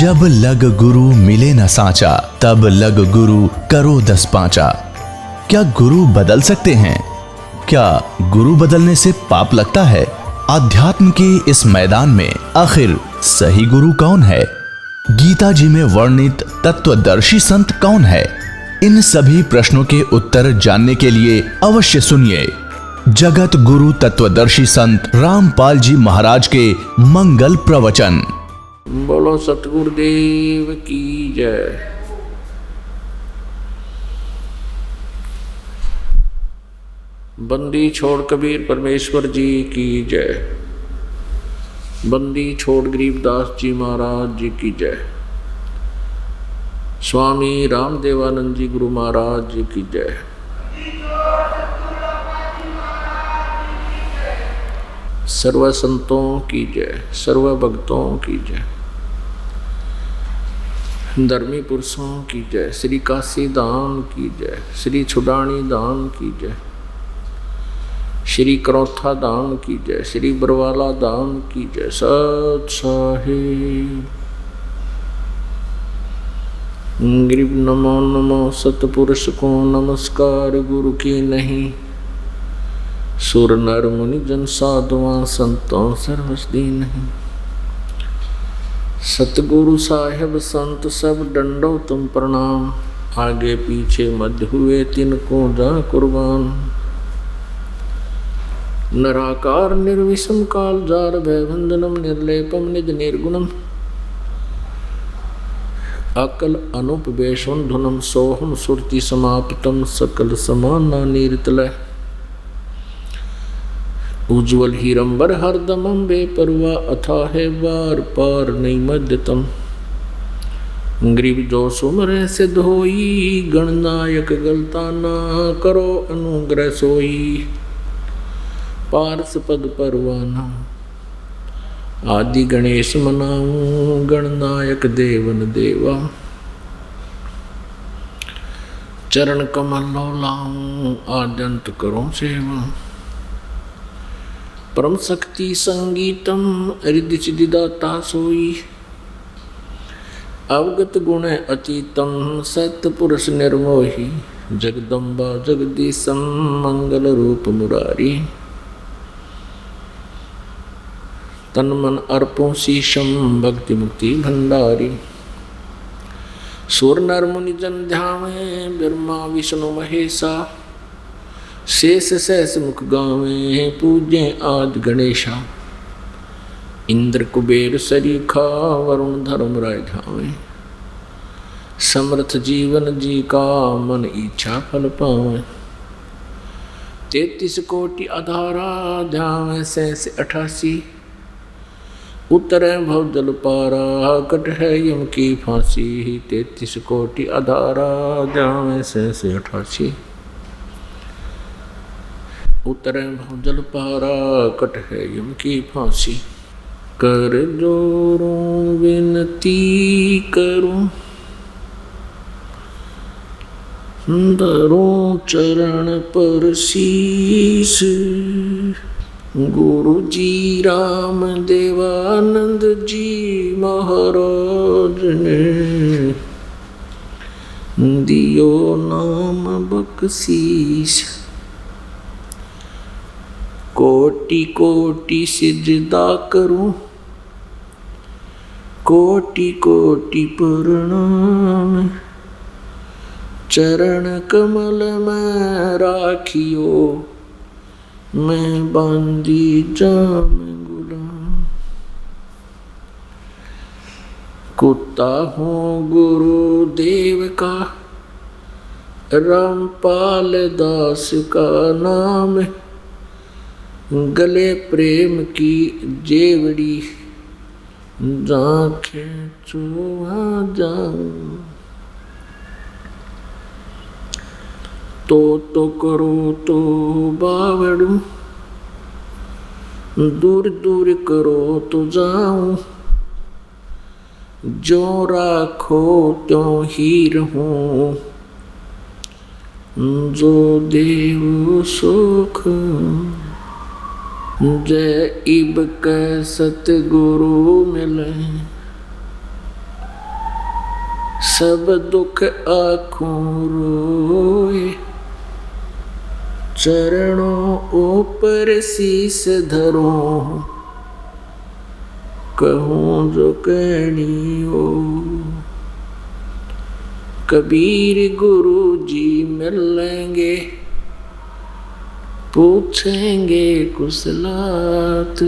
जब लग गुरु मिले न साचा, तब लग गुरु करो 10 पांचा। क्या गुरु बदल सकते हैं? क्या गुरु बदलने से पाप लगता है? आध्यात्म के इस मैदान में आखिर सही गुरु कौन है? गीता जी में वर्णित तत्वदर्शी संत कौन है? इन सभी प्रश्नों के उत्तर जानने के लिए अवश्य सुनिए जगत गुरु तत्वदर्शी संत रामपाल जी महाराज के मंगल प्रवचन। बोलो सतगुरुदेव की जय। बंदी छोड़ कबीर परमेश्वर जी की जय। बंदी छोड़ गरीबदास जी महाराज जी की जय। स्वामी रामदेवानंद जी गुरु महाराज जी की जय। सर्व संतों की जय, सर्व भक्तों की जय, धर्मी पुरुषों की जय, श्री काशी धाम की जय, श्री छुडानी धाम की जय, श्री करौथा धाम की जय, श्री बरवाला धाम की जय। सत साहिब गरीब नमो नमो सतपुरुष को नमस्कार गुरु की नहीं। सुर नर मुनि जन साधुआं संतों सर्वस्दी नहीं। सतगुरु साहेब संत सब डंडो तुम प्रणाम। आगे पीछे मध्य हुए तिनको जा कुर्बान। नराकार निर्विषम काल जार भयभंजनम निर्लेपम निज निर्गुणम। अकल अनुपवेशम धुनम सोहम सुरति समाप्तम सकल समाना नीरतलय। उज्ज्वल हीरंबर हरदमम बेपरवा अथाह बार पार नहीं मध्यतम। गरीब जो सुमरे सिद्ध होई गणनायक गलता ना करो अनुग्रह सोई। पारस पद परवाना आदि गणेश मनाऊं गणनायक देवन देवा। चरण कमल लो लाऊं आद्यंत करो सेवा। परम शक्ति संगीतम हृदय चिदिदाता सोई। अवगत गुण अतीतम सत्पुरुष निर्मोही। जगदम्बा जगदीशम मंगल रूप मुरारी। तन मन अर्पों शीशम भक्ति मुक्ति भंडारी। सुर नर मुनि जन ध्यावे ब्रह्मा विष्णु महेशा। शेष सहस मुख गावे पूज्य आदि गणेशा। इंद्र कुबेर सरीखा वरुण धर्म राय धावे। समर्थ जीवन जी का मन इच्छा फल पावे। 33 कोटि आधारा ध्यावे सहस 88। उतरे भव जल पारा कट है यम की फांसी। 33 कोटि आधारा ध्यावे सहस 88। उतरे भव जल पारा कट है यम की फांसी। कर जोरों विनती करूं धरूं चरण पर शीस। गुरु जी राम देवानंद जी महाराज ने दियो नाम बख्शीश। कोटि कोटि सिजदा करूं कोटि कोटि प्रणाम। चरण कमल में राखियो मैं बांधी जाम गुलाम। कुत्ता हूँ गुरुदेव का रामपाल दास का नाम। गले प्रेम की जेवड़ी जांखें चुआ जाऊं। तो करो तो बावड़ू दूर दूर करो तो जाऊं। जो राखो त्यों ही रहूं जो देव सुख। जय इब कै सतगुरु मिले सब दुख आँखों रोए, चरणों ऊपर शीस धरो, कहूँ जो कहनी हो। कबीर गुरु जी मिलेंगे, पूछेंगे कुशलात,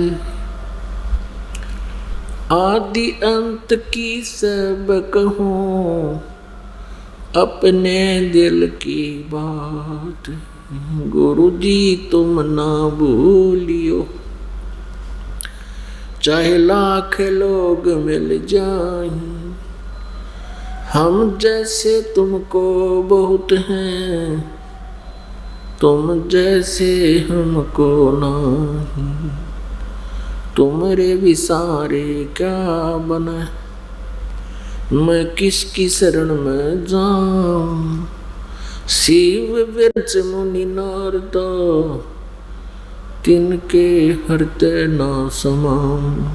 आदि अंत की सब कहूँ, अपने दिल की बात। गुरु जी तुम ना भूलियो, चाहे लाख लोग मिल जाएं, हम जैसे तुमको बहुत हैं, तुम जैसे हमको नहीं। तुम्हारे विसारे क्या बना, मैं किसकी शरण में जाऊं। शिव विरच मुनि नारद, तिनके हृदय ना समाऊं।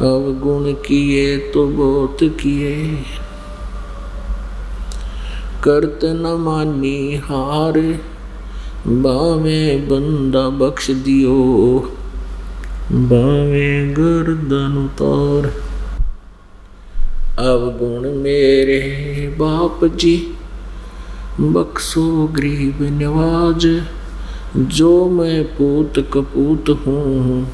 अवगुण किए तो बहुत किए, करत न मानी हार, बावे बंदा बख्श दियो, बावे गर्दन उतार। अवगुण मेरे बाप जी, बख्शो गरीब नवाज, जो मैं पूत कपूत हूँ,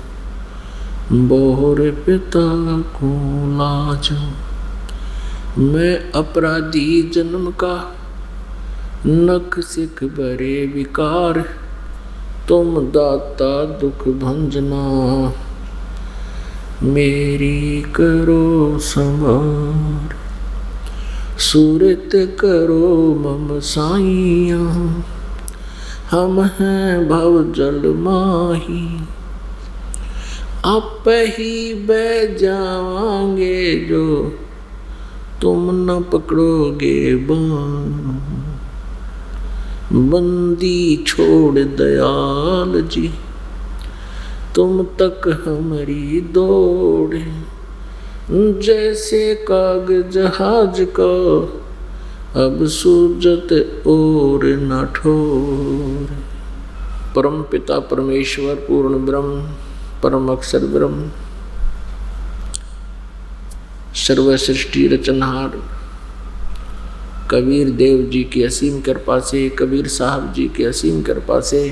बोहर पिता को लाज। मैं अपराधी जन्म का, नख सिख भरे विकार, तुम दाता दुख भंजना, मेरी करो संभार। सूरत करो मम साइया, हम हैं भव जल माही, आप ही बह जावांगे जो, तुम न पकड़ोगे बाण। बंदी छोड़ दयाल जी, तुम तक हमारी दौड़, जैसे काग जहाज का, अब सूजत और न ठोर। परम पिता परमेश्वर पूर्ण ब्रह्म, परम अक्षर ब्रह्म, सर्व सृष्टि रचनहार कबीर देव जी की असीम कृपा से, कबीर साहब जी की असीम कृपा से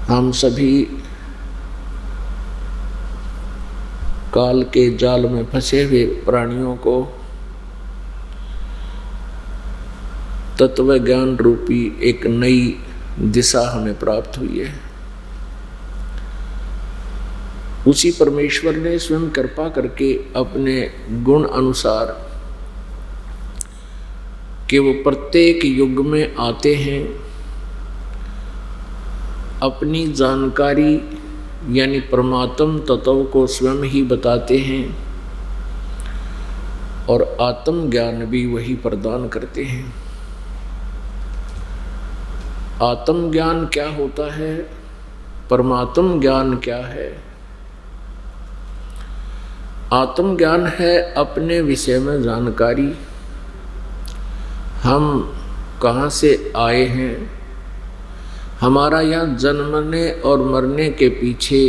हम सभी काल के जाल में फंसे हुए प्राणियों को तत्व ज्ञान रूपी एक नई दिशा हमें प्राप्त हुई है। उसी परमेश्वर ने स्वयं कृपा करके अपने गुण अनुसार कि वो प्रत्येक युग में आते हैं, अपनी जानकारी यानी परमात्म तत्व को स्वयं ही बताते हैं और आत्म ज्ञान भी वही प्रदान करते हैं। आत्म ज्ञान क्या होता है, परमात्म ज्ञान क्या है? आत्म ज्ञान है अपने विषय में जानकारी, हम कहाँ से आए हैं, हमारा यहाँ जन्मने और मरने के पीछे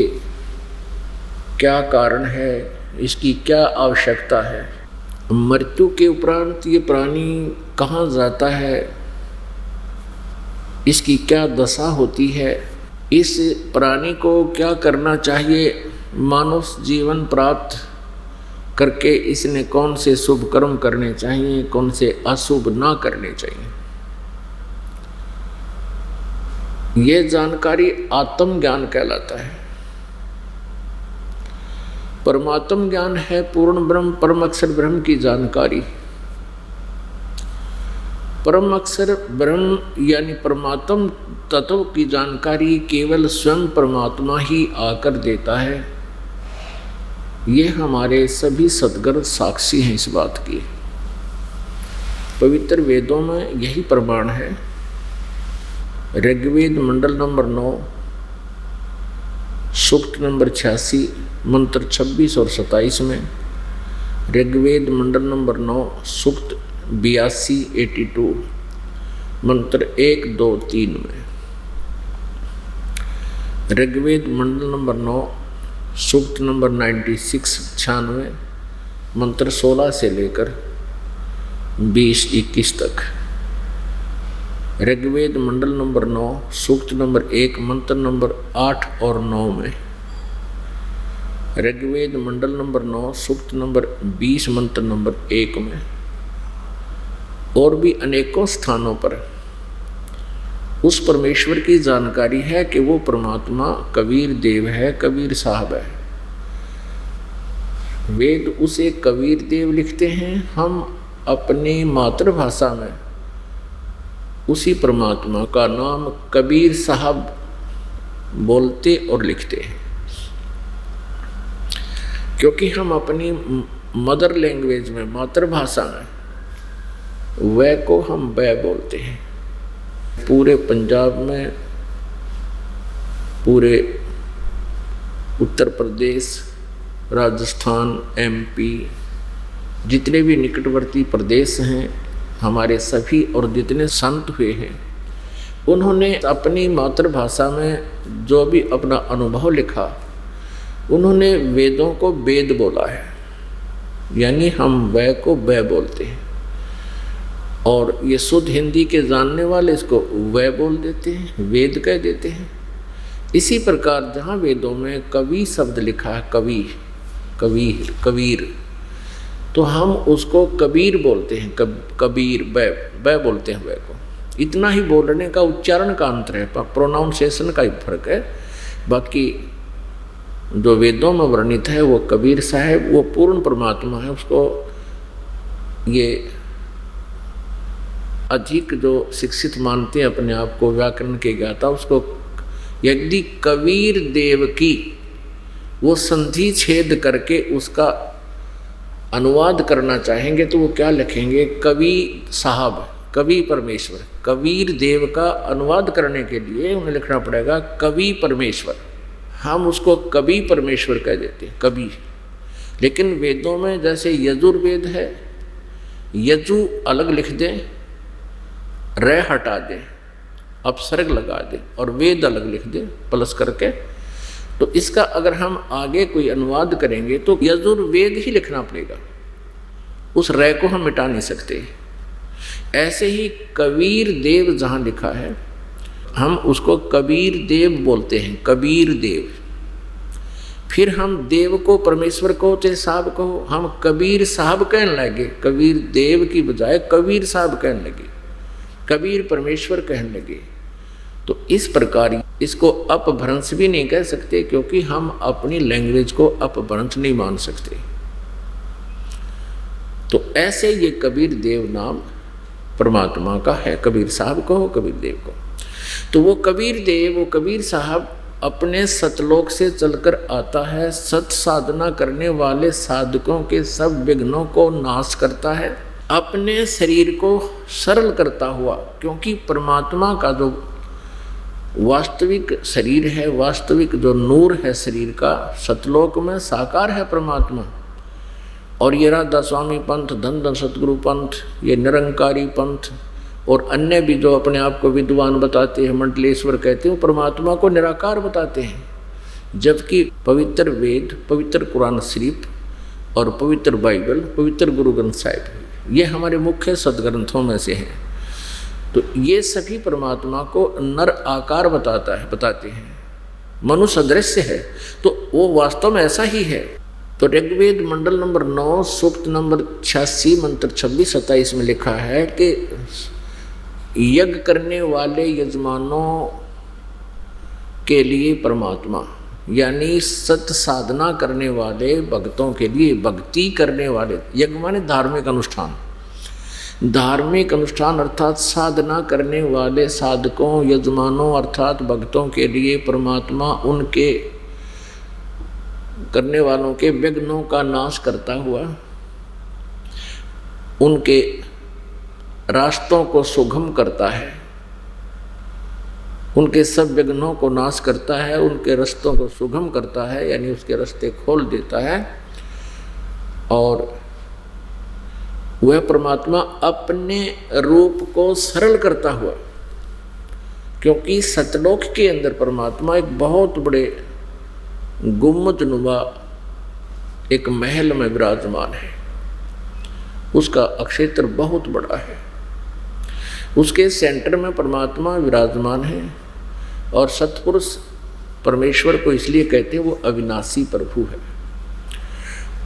क्या कारण है, इसकी क्या आवश्यकता है, मृत्यु के उपरांत ये प्राणी कहाँ जाता है, इसकी क्या दशा होती है, इस प्राणी को क्या करना चाहिए, मानव जीवन प्राप्त करके इसने कौन से शुभ कर्म करने चाहिए, कौन से अशुभ ना करने चाहिए। ये जानकारी आत्म ज्ञान कहलाता है। परमात्म ज्ञान है पूर्ण ब्रह्म परम अक्षर ब्रह्म की जानकारी। परम अक्षर ब्रह्म यानी परमात्म तत्व की जानकारी केवल स्वयं परमात्मा ही आकर देता है। ये हमारे सभी सद्गुरु साक्षी हैं इस बात की। पवित्र वेदों में यही प्रमाण है। ऋग्वेद मंडल नंबर 9 सूक्त नंबर 86 मंत्र 26 और 27 में ऋग्वेद मंडल नंबर 9 सूक्त 82 मंत्र 1, 2, 3 में। ऋग्वेद मंडल नंबर 9 सूक्त नंबर 96 मंत्र 16 से लेकर 20-21 तक। ऋग्वेद मंडल नंबर 9 सूक्त नंबर 1 मंत्र नंबर 8 और 9 में। ऋग्वेद मंडल नंबर 9 सूक्त नंबर 20 मंत्र नंबर 1 में। और भी अनेकों स्थानों पर उस परमेश्वर की जानकारी है कि वो परमात्मा कबीर देव है, कबीर साहब है। वेद उसे कबीर देव लिखते हैं, हम अपनी मातृभाषा में उसी परमात्मा का नाम कबीर साहब बोलते और लिखते हैं, क्योंकि हम अपनी मदर लैंग्वेज में, मातृभाषा में वह को हम वह बोलते हैं। पूरे पंजाब में, पूरे उत्तर प्रदेश, राजस्थान, MP, जितने भी निकटवर्ती प्रदेश हैं हमारे सभी, और जितने संत हुए हैं, उन्होंने अपनी मातृभाषा में जो भी अपना अनुभव लिखा, उन्होंने वेदों को वेद बोला है, यानी हम वह को वह बोलते हैं। और ये शुद्ध हिंदी के जानने वाले इसको वह बोल देते हैं, वेद कह देते हैं। इसी प्रकार जहाँ वेदों में कवि शब्द लिखा है, कवि, कबीर, कबीर, तो हम उसको कबीर बोलते हैं, कबीर, वह बोलते हैं वह को। इतना ही बोलने का, उच्चारण का अंतर है, प्रोनाउंसिएशन का ही फर्क है। बाकी जो वेदों में वर्णित है वो कबीर साहब, वो पूर्ण परमात्मा है। उसको ये अधिक जो शिक्षित मानते हैं अपने आप को, व्याकरण के ज्ञाता, उसको यदि कबीर देव की वो संधि छेद करके उसका अनुवाद करना चाहेंगे तो वो क्या लिखेंगे? कवि साहब, कवि परमेश्वर। कबीर देव का अनुवाद करने के लिए उन्हें लिखना पड़ेगा कवि परमेश्वर। हम उसको कवि परमेश्वर कह देते हैं, कवि। लेकिन वेदों में जैसे यजुर्वेद है, यजु अलग लिख दें, र हटा दें, अपसर्ग लगा दें, और वेद अलग लिख दें प्लस करके, तो इसका अगर हम आगे कोई अनुवाद करेंगे तो यजुर्वेद ही लिखना पड़ेगा, उस र को हम मिटा नहीं सकते। ऐसे ही कबीर देव जहाँ लिखा है, हम उसको कबीर देव बोलते हैं, कबीर देव। फिर हम देव को, परमेश्वर को, चाहे साहब को, हम कबीर साहब कहने लगे, कबीर देव की बजाय कबीर साहब कहने लगे, कबीर परमेश्वर कहने लगे। तो इस प्रकार इसको अपभ्रंश भी नहीं कह सकते, क्योंकि हम अपनी लैंग्वेज को अपभ्रंश नहीं मान सकते। तो ऐसे ये कबीर देव नाम परमात्मा का है, कबीर साहब को हो, कबीर देव को। तो वो कबीर देव, वो कबीर साहब अपने सतलोक से चलकर आता है, सत साधना करने वाले साधकों के सब विघ्नों को नाश करता है, अपने शरीर को सरल करता हुआ। क्योंकि परमात्मा का जो वास्तविक शरीर है, वास्तविक जो नूर है शरीर का, सतलोक में साकार है परमात्मा। और ये राधा स्वामी पंथ, धन धन सतगुरु पंथ, ये निरंकारी पंथ और अन्य भी जो अपने आप को विद्वान बताते हैं, मंडलेश्वर कहते हैं, परमात्मा को निराकार बताते हैं। जबकि पवित्र वेद, पवित्र कुरान शरीफ और पवित्र बाइबल, पवित्र गुरु ग्रंथ साहिब, ये हमारे मुख्य सदग्रंथों में से हैं। तो ये सभी परमात्मा को नर आकार बताते हैं, मनुष्य सदृश्य है, तो वो वास्तव में ऐसा ही है। तो ऋग्वेद मंडल नंबर 9 सूक्त नंबर 86 मंत्र 26-27 में लिखा है कि यज्ञ करने वाले यजमानों के लिए परमात्मा, यानी सत साधना करने वाले भक्तों के लिए, भक्ति करने वाले, यज्ञ माने धार्मिक अनुष्ठान, धार्मिक अनुष्ठान अर्थात साधना करने वाले साधकों, यजमानों अर्थात भक्तों के लिए परमात्मा उनके करने वालों के विघ्नों का नाश करता हुआ उनके रास्तों को सुगम करता है, उनके सब विघ्नों को नाश करता है, उनके रास्तों को सुगम करता है, यानी उसके रास्ते खोल देता है। और वह परमात्मा अपने रूप को सरल करता हुआ, क्योंकि सतलोक के अंदर परमात्मा एक बहुत बड़े गुम्बदनुमा एक महल में विराजमान है। उसका अक्षेत्र बहुत बड़ा है। उसके सेंटर में परमात्मा विराजमान है। और सतपुरुष परमेश्वर को इसलिए कहते हैं वो अविनाशी प्रभु है।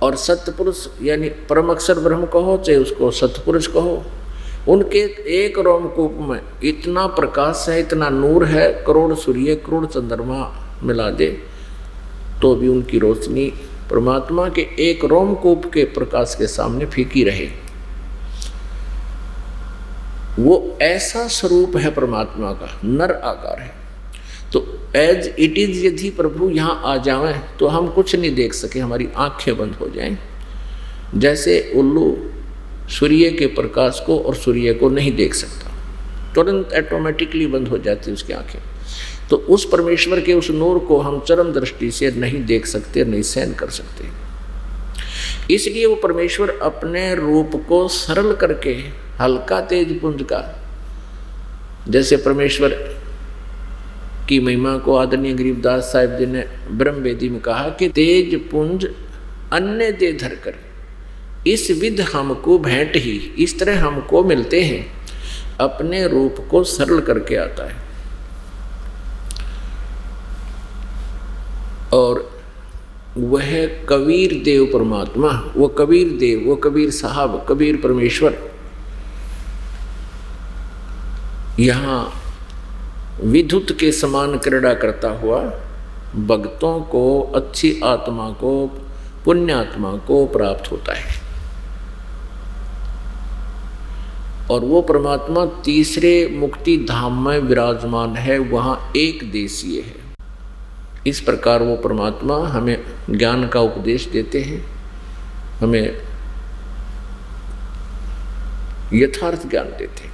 और सतपुरुष यानी परम अक्षर ब्रह्म कहो चाहे उसको सतपुरुष कहो, उनके एक रोमकूप में इतना प्रकाश है, इतना नूर है, करोड़ सूर्य करोड़ चंद्रमा मिला दे तो भी उनकी रोशनी परमात्मा के एक रोमकूप के प्रकाश के सामने फीकी रहे। वो ऐसा स्वरूप है परमात्मा का, नर आकार है। तो एज इट इज यदि प्रभु यहाँ आ जाएं तो हम कुछ नहीं देख सके, हमारी आंखें बंद हो जाएं। जैसे उल्लू सूर्य के प्रकाश को और सूर्य को नहीं देख सकता, तुरंत ऑटोमेटिकली बंद हो जाती उसकी आंखें। तो उस परमेश्वर के उस नूर को हम चरम दृष्टि से नहीं देख सकते, नहीं सहन कर सकते। इसलिए वो परमेश्वर अपने रूप को सरल करके हल्का तेज पुंज का, जैसे परमेश्वर की महिमा को आदरणीय गरीबदास साहिब जी ने ब्रह्म वेदी में कहा कि तेज पुंज अन्य दे धर कर इस विध हमको भेंट ही, इस तरह हमको मिलते हैं, अपने रूप को सरल करके आता है। और वह कबीर देव परमात्मा, वो कबीर देव, वो कबीर साहब, कबीर परमेश्वर यहाँ विद्युत के समान क्रीड़ा करता हुआ भक्तों को, अच्छी आत्मा को, पुण्यात्मा को प्राप्त होता है। और वो परमात्मा तीसरे मुक्ति धाम में विराजमान है, वहाँ एक देशीय है। इस प्रकार वो परमात्मा हमें ज्ञान का उपदेश देते हैं, हमें यथार्थ ज्ञान देते हैं।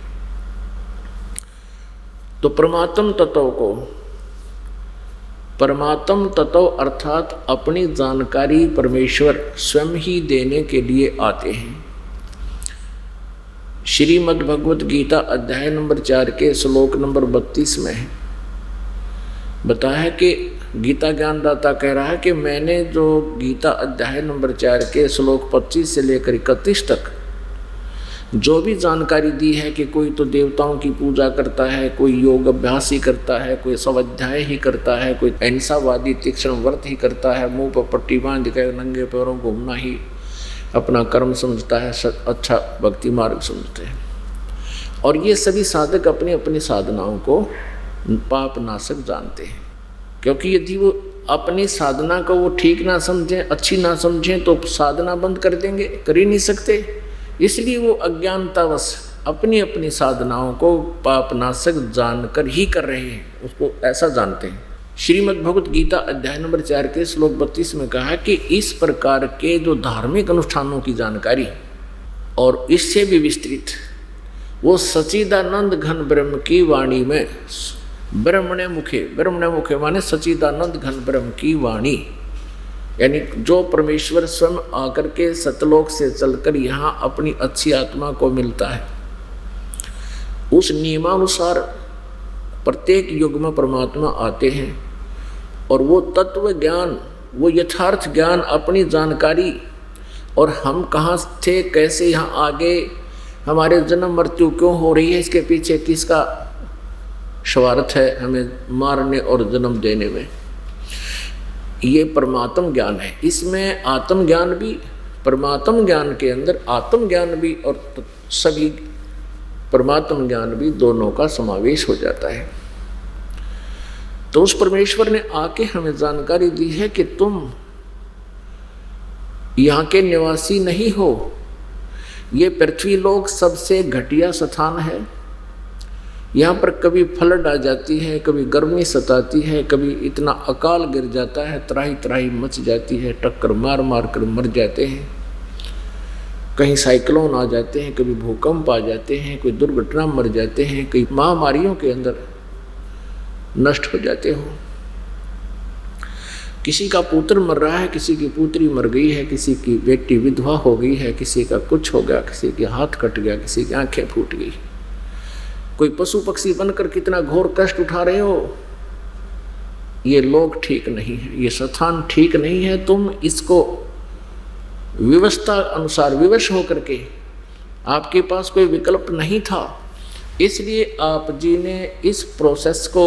तो परमात्म तत्व को, परमात्म तत्व अर्थात अपनी जानकारी परमेश्वर स्वयं ही देने के लिए आते हैं। श्रीमद् भगवत गीता अध्याय नंबर 4 के श्लोक नंबर 32 में है बताया कि गीता ज्ञानदाता कह रहा है कि मैंने जो गीता अध्याय नंबर 4 के श्लोक 25 से लेकर 31 तक जो भी जानकारी दी है कि कोई तो देवताओं की पूजा करता है, कोई योग अभ्यास ही करता है, कोई स्वाध्याय ही करता है, कोई अहिंसावादी तीक्ष्ण व्रत ही करता है, मुंह पर पट्टी बांध कर नंगे पैरों घूमना ही अपना कर्म समझता है, अच्छा भक्ति मार्ग समझते हैं। और ये सभी साधक अपनी अपनी साधनाओं को पाप नाशक जानते हैं, क्योंकि यदि वो अपनी साधना को वो ठीक ना समझें, अच्छी ना समझें तो साधना बंद कर देंगे, कर ही नहीं सकते। इसलिए वो अज्ञानतावश अपनी अपनी साधनाओं को पाप नाशक जानकर ही कर रहे हैं, उसको ऐसा जानते हैं। श्रीमद् भगवत गीता अध्याय नंबर 4 के श्लोक 32 में कहा कि इस प्रकार के जो धार्मिक अनुष्ठानों की जानकारी और इससे भी विस्तृत वो सच्चिदानंद घन ब्रह्म की वाणी में ब्रह्मणे मुखे माने सच्चिदानंद घन ब्रह्म की वाणी, यानी जो परमेश्वर स्वयं आकर के सतलोक से चलकर यहाँ अपनी अच्छी आत्मा को मिलता है, उस नियमानुसार प्रत्येक युग में परमात्मा आते हैं और वो तत्व ज्ञान, वो यथार्थ ज्ञान, अपनी जानकारी और हम कहाँ थे, कैसे यहाँ आगे, हमारे जन्म मृत्यु क्यों हो रही है, इसके पीछे किसका स्वार्थ है हमें मारने और जन्म देने में, ये परमात्म ज्ञान है। इसमें आत्म ज्ञान भी, परमात्म ज्ञान के अंदर आत्म ज्ञान भी और सभी परमात्म ज्ञान भी, दोनों का समावेश हो जाता है। तो उस परमेश्वर ने आके हमें जानकारी दी है कि तुम यहाँ के निवासी नहीं हो, ये पृथ्वी लोक सबसे घटिया स्थान है। यहाँ पर कभी फ्लड आ जाती है, कभी गर्मी सताती है, कभी इतना अकाल गिर जाता है, त्राही त्राही मच जाती है, टक्कर मार मार कर मर जाते हैं, कहीं साइक्लोन आ जाते हैं, कभी भूकंप आ जाते हैं, कोई दुर्घटना मर जाते हैं, कई महामारियों के अंदर नष्ट हो जाते हो। किसी का पुत्र मर रहा है, किसी की पुत्री मर गई है, किसी की बेटी विधवा हो गई है, किसी का कुछ हो गया, किसी के हाथ कट गया, किसी की आंखें फूट गई। कोई पशु पक्षी बनकर कितना घोर कष्ट उठा रहे हो। ये लोग ठीक नहीं है, ये स्थान ठीक नहीं है। तुम इसको व्यवस्था अनुसार विवश होकर के, आपके पास कोई विकल्प नहीं था, इसलिए आप जी ने इस प्रोसेस को,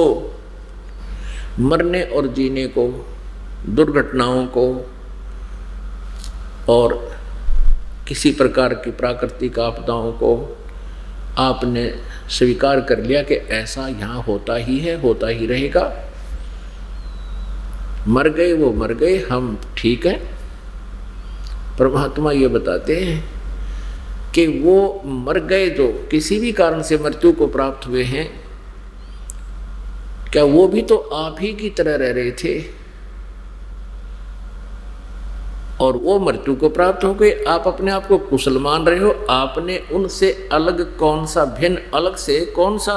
मरने और जीने को, दुर्घटनाओं को और किसी प्रकार की प्राकृतिक आपदाओं को आपने स्वीकार कर लिया कि ऐसा यहाँ होता ही है, होता ही रहेगा। मर गए वो मर गए, हम ठीक हैं। परमात्मा ये बताते हैं कि वो मर गए जो किसी भी कारण से मृत्यु को प्राप्त हुए हैं, क्या वो भी तो आप ही की तरह रह रहे थे और वो मृत्यु को प्राप्त हो गए। आप अपने आप को कुशल मान रहे हो। आपने उनसे अलग कौन सा भिन्न, अलग से कौन सा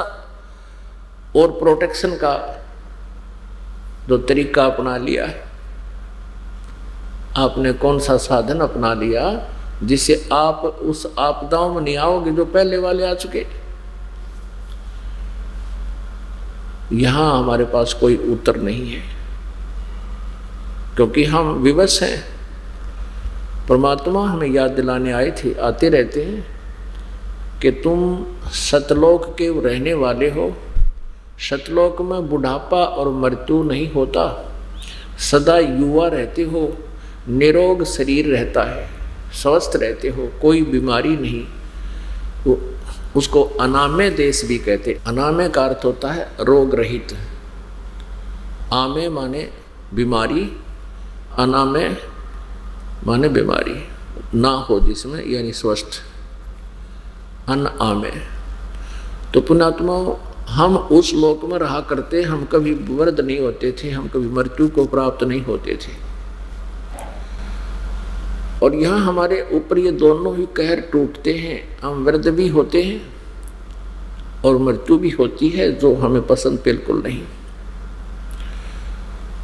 और प्रोटेक्शन का जो तरीका अपना लिया है, आपने कौन सा साधन अपना लिया जिससे आप उस आपदाओं में नहीं आओगे जो पहले वाले आ चुके। यहां हमारे पास कोई उत्तर नहीं है, क्योंकि हम विवश हैं। परमात्मा हमें याद दिलाने आए थे, आते रहते हैं कि तुम सतलोक के रहने वाले हो। सतलोक में बुढ़ापा और मृत्यु नहीं होता, सदा युवा रहते हो, निरोग शरीर रहता है, स्वस्थ रहते हो, कोई बीमारी नहीं। तो उसको अनामय देश भी कहते। अनामय का अर्थ होता है रोग रहित। आमे माने बीमारी, अनामय माने बीमारी ना हो जिसमें, यानी स्वस्थ, अनामय। तो पुण्यात्मा, हम उस लोक में रहा करते, हम कभी वृद्ध नहीं होते थे, हम कभी मृत्यु को प्राप्त नहीं होते थे। और यहाँ हमारे ऊपर ये दोनों ही कहर टूटते हैं। हम वृद्ध भी होते हैं और मृत्यु भी होती है, जो हमें पसंद बिल्कुल नहीं।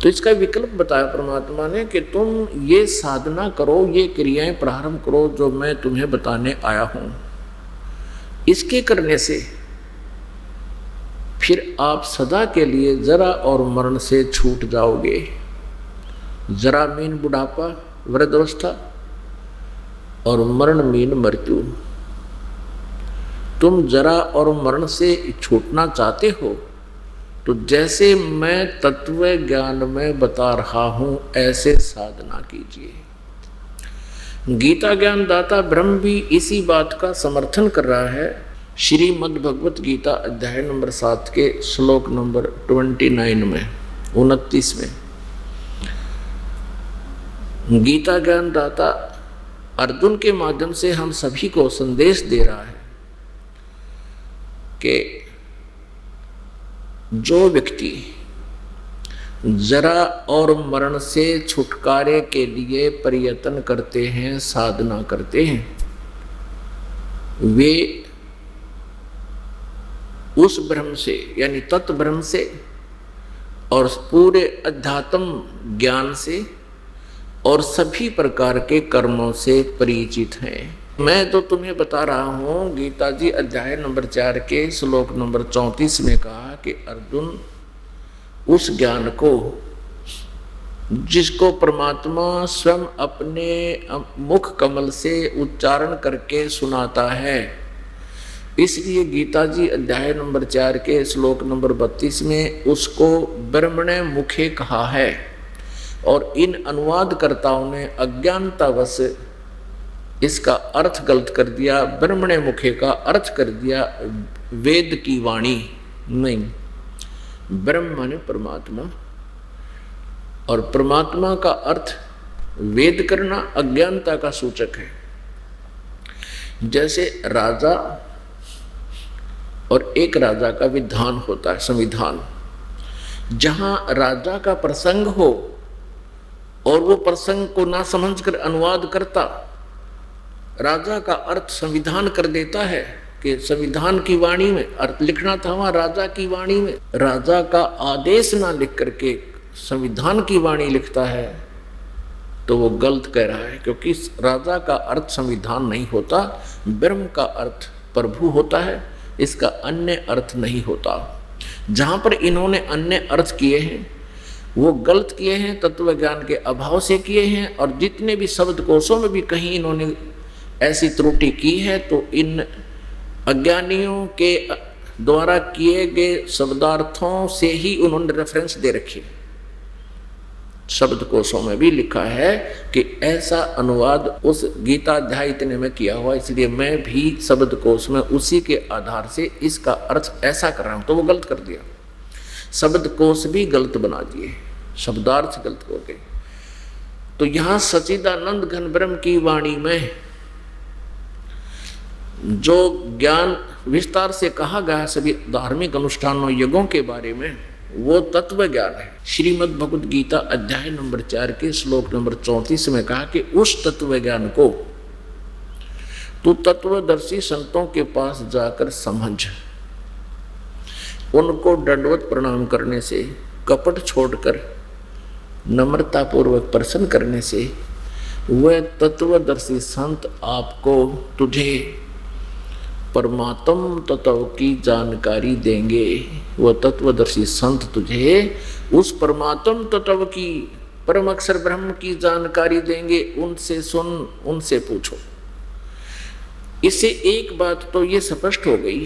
तो इसका विकल्प बताया परमात्मा ने कि तुम ये साधना करो, ये क्रियाएं प्रारंभ करो जो मैं तुम्हें बताने आया हूं। इसके करने से फिर आप सदा के लिए जरा और मरण से छूट जाओगे। जरा मीन बुढ़ापा, वृद्धावस्था, और मरण मीन मृत्यु। तुम जरा और मरण से छूटना चाहते हो तो जैसे मैं तत्व ज्ञान में बता रहा हूं ऐसे साधना कीजिए। गीता ज्ञान दाता ब्रह्म भी इसी बात का समर्थन कर रहा है। श्रीमद् भगवत गीता अध्याय नंबर 7 के श्लोक नंबर 29 में, 29 में गीता ज्ञान दाता अर्जुन के माध्यम से हम सभी को संदेश दे रहा है कि जो व्यक्ति जरा और मरण से छुटकारे के लिए प्रयत्न करते हैं, साधना करते हैं, वे उस ब्रह्म से यानी तत्व ब्रह्म से और पूरे अध्यात्म ज्ञान से और सभी प्रकार के कर्मों से परिचित हैं। मैं तो तुम्हें बता रहा हूँ, गीता जी अध्याय नंबर 4 के श्लोक नंबर 34 में कहा कि अर्जुन उस ज्ञान को जिसको परमात्मा स्वयं अपने मुख कमल से उच्चारण करके सुनाता है, इसलिए गीता जी अध्याय नंबर 4 के श्लोक नंबर 32 में उसको ब्रह्मणे मुखे कहा है। और इन अनुवादकर्ताओं ने अज्ञानतावश इसका अर्थ गलत कर दिया। ब्रह्मणे मुखे का अर्थ कर दिया वेद की वाणी। नहीं, ब्रह्म माने परमात्मा, और परमात्मा का अर्थ वेद करना अज्ञानता का सूचक है। जैसे राजा और एक राजा का विधान होता है, संविधान। जहां राजा का प्रसंग हो और वो प्रसंग को ना समझकर अनुवाद करता, राजा का अर्थ संविधान कर देता है कि संविधान की वाणी में अर्थ लिखना था, वहां राजा की वाणी में राजा का आदेश ना लिख करके संविधान की वाणी लिखता है तो वो गलत कह रहा है, क्योंकि राजा का अर्थ संविधान नहीं होता, ब्रह्म का अर्थ प्रभु होता है, इसका अन्य अर्थ नहीं होता। जहाँ पर इन्होंने अन्य अर्थ किए हैं वो गलत किए हैं, तत्व ज्ञान के अभाव से किए हैं। और जितने भी शब्द कोशों में भी कहीं इन्होंने ऐसी त्रुटि की है तो इन अज्ञानियों के द्वारा किए गए शब्दार्थों से ही उन्होंने रेफरेंस दे रखे। शब्द कोशों में भी लिखा है कि ऐसा अनुवाद उस गीता अध्याय इतने में किया हुआ, इसलिए मैं भी शब्द कोश में उसी के आधार से इसका अर्थ ऐसा कर रहा हूं। तो वो गलत कर दिया, शब्द कोश भी गलत बना दिए, शब्दार्थ गलत हो गए। तो यहां सच्चिदानंद घन ब्रह्म की वाणी में जो ज्ञान विस्तार से कहा गया सभी धार्मिक अनुष्ठानों यज्ञों के बारे में, वो तत्व ज्ञान है। श्रीमद् भगवद गीता अध्याय नंबर 4 के श्लोक नंबर 34 में कहा कि उस तत्व ज्ञान को तू तत्वदर्शी संतों के पास जाकर समझ, उनको दंडवत प्रणाम करने से, कपट छोड़कर नम्रता पूर्वक प्रसन्न करने से वह तत्वदर्शी संत आपको तुझे परमात्म तत्व की जानकारी देंगे। वह तत्वदर्शी संत तुझे उस परमात्म तत्व की, परम अक्षर ब्रह्म की जानकारी देंगे। उनसे सुन, उनसे पूछो। इससे एक बात तो ये स्पष्ट हो गई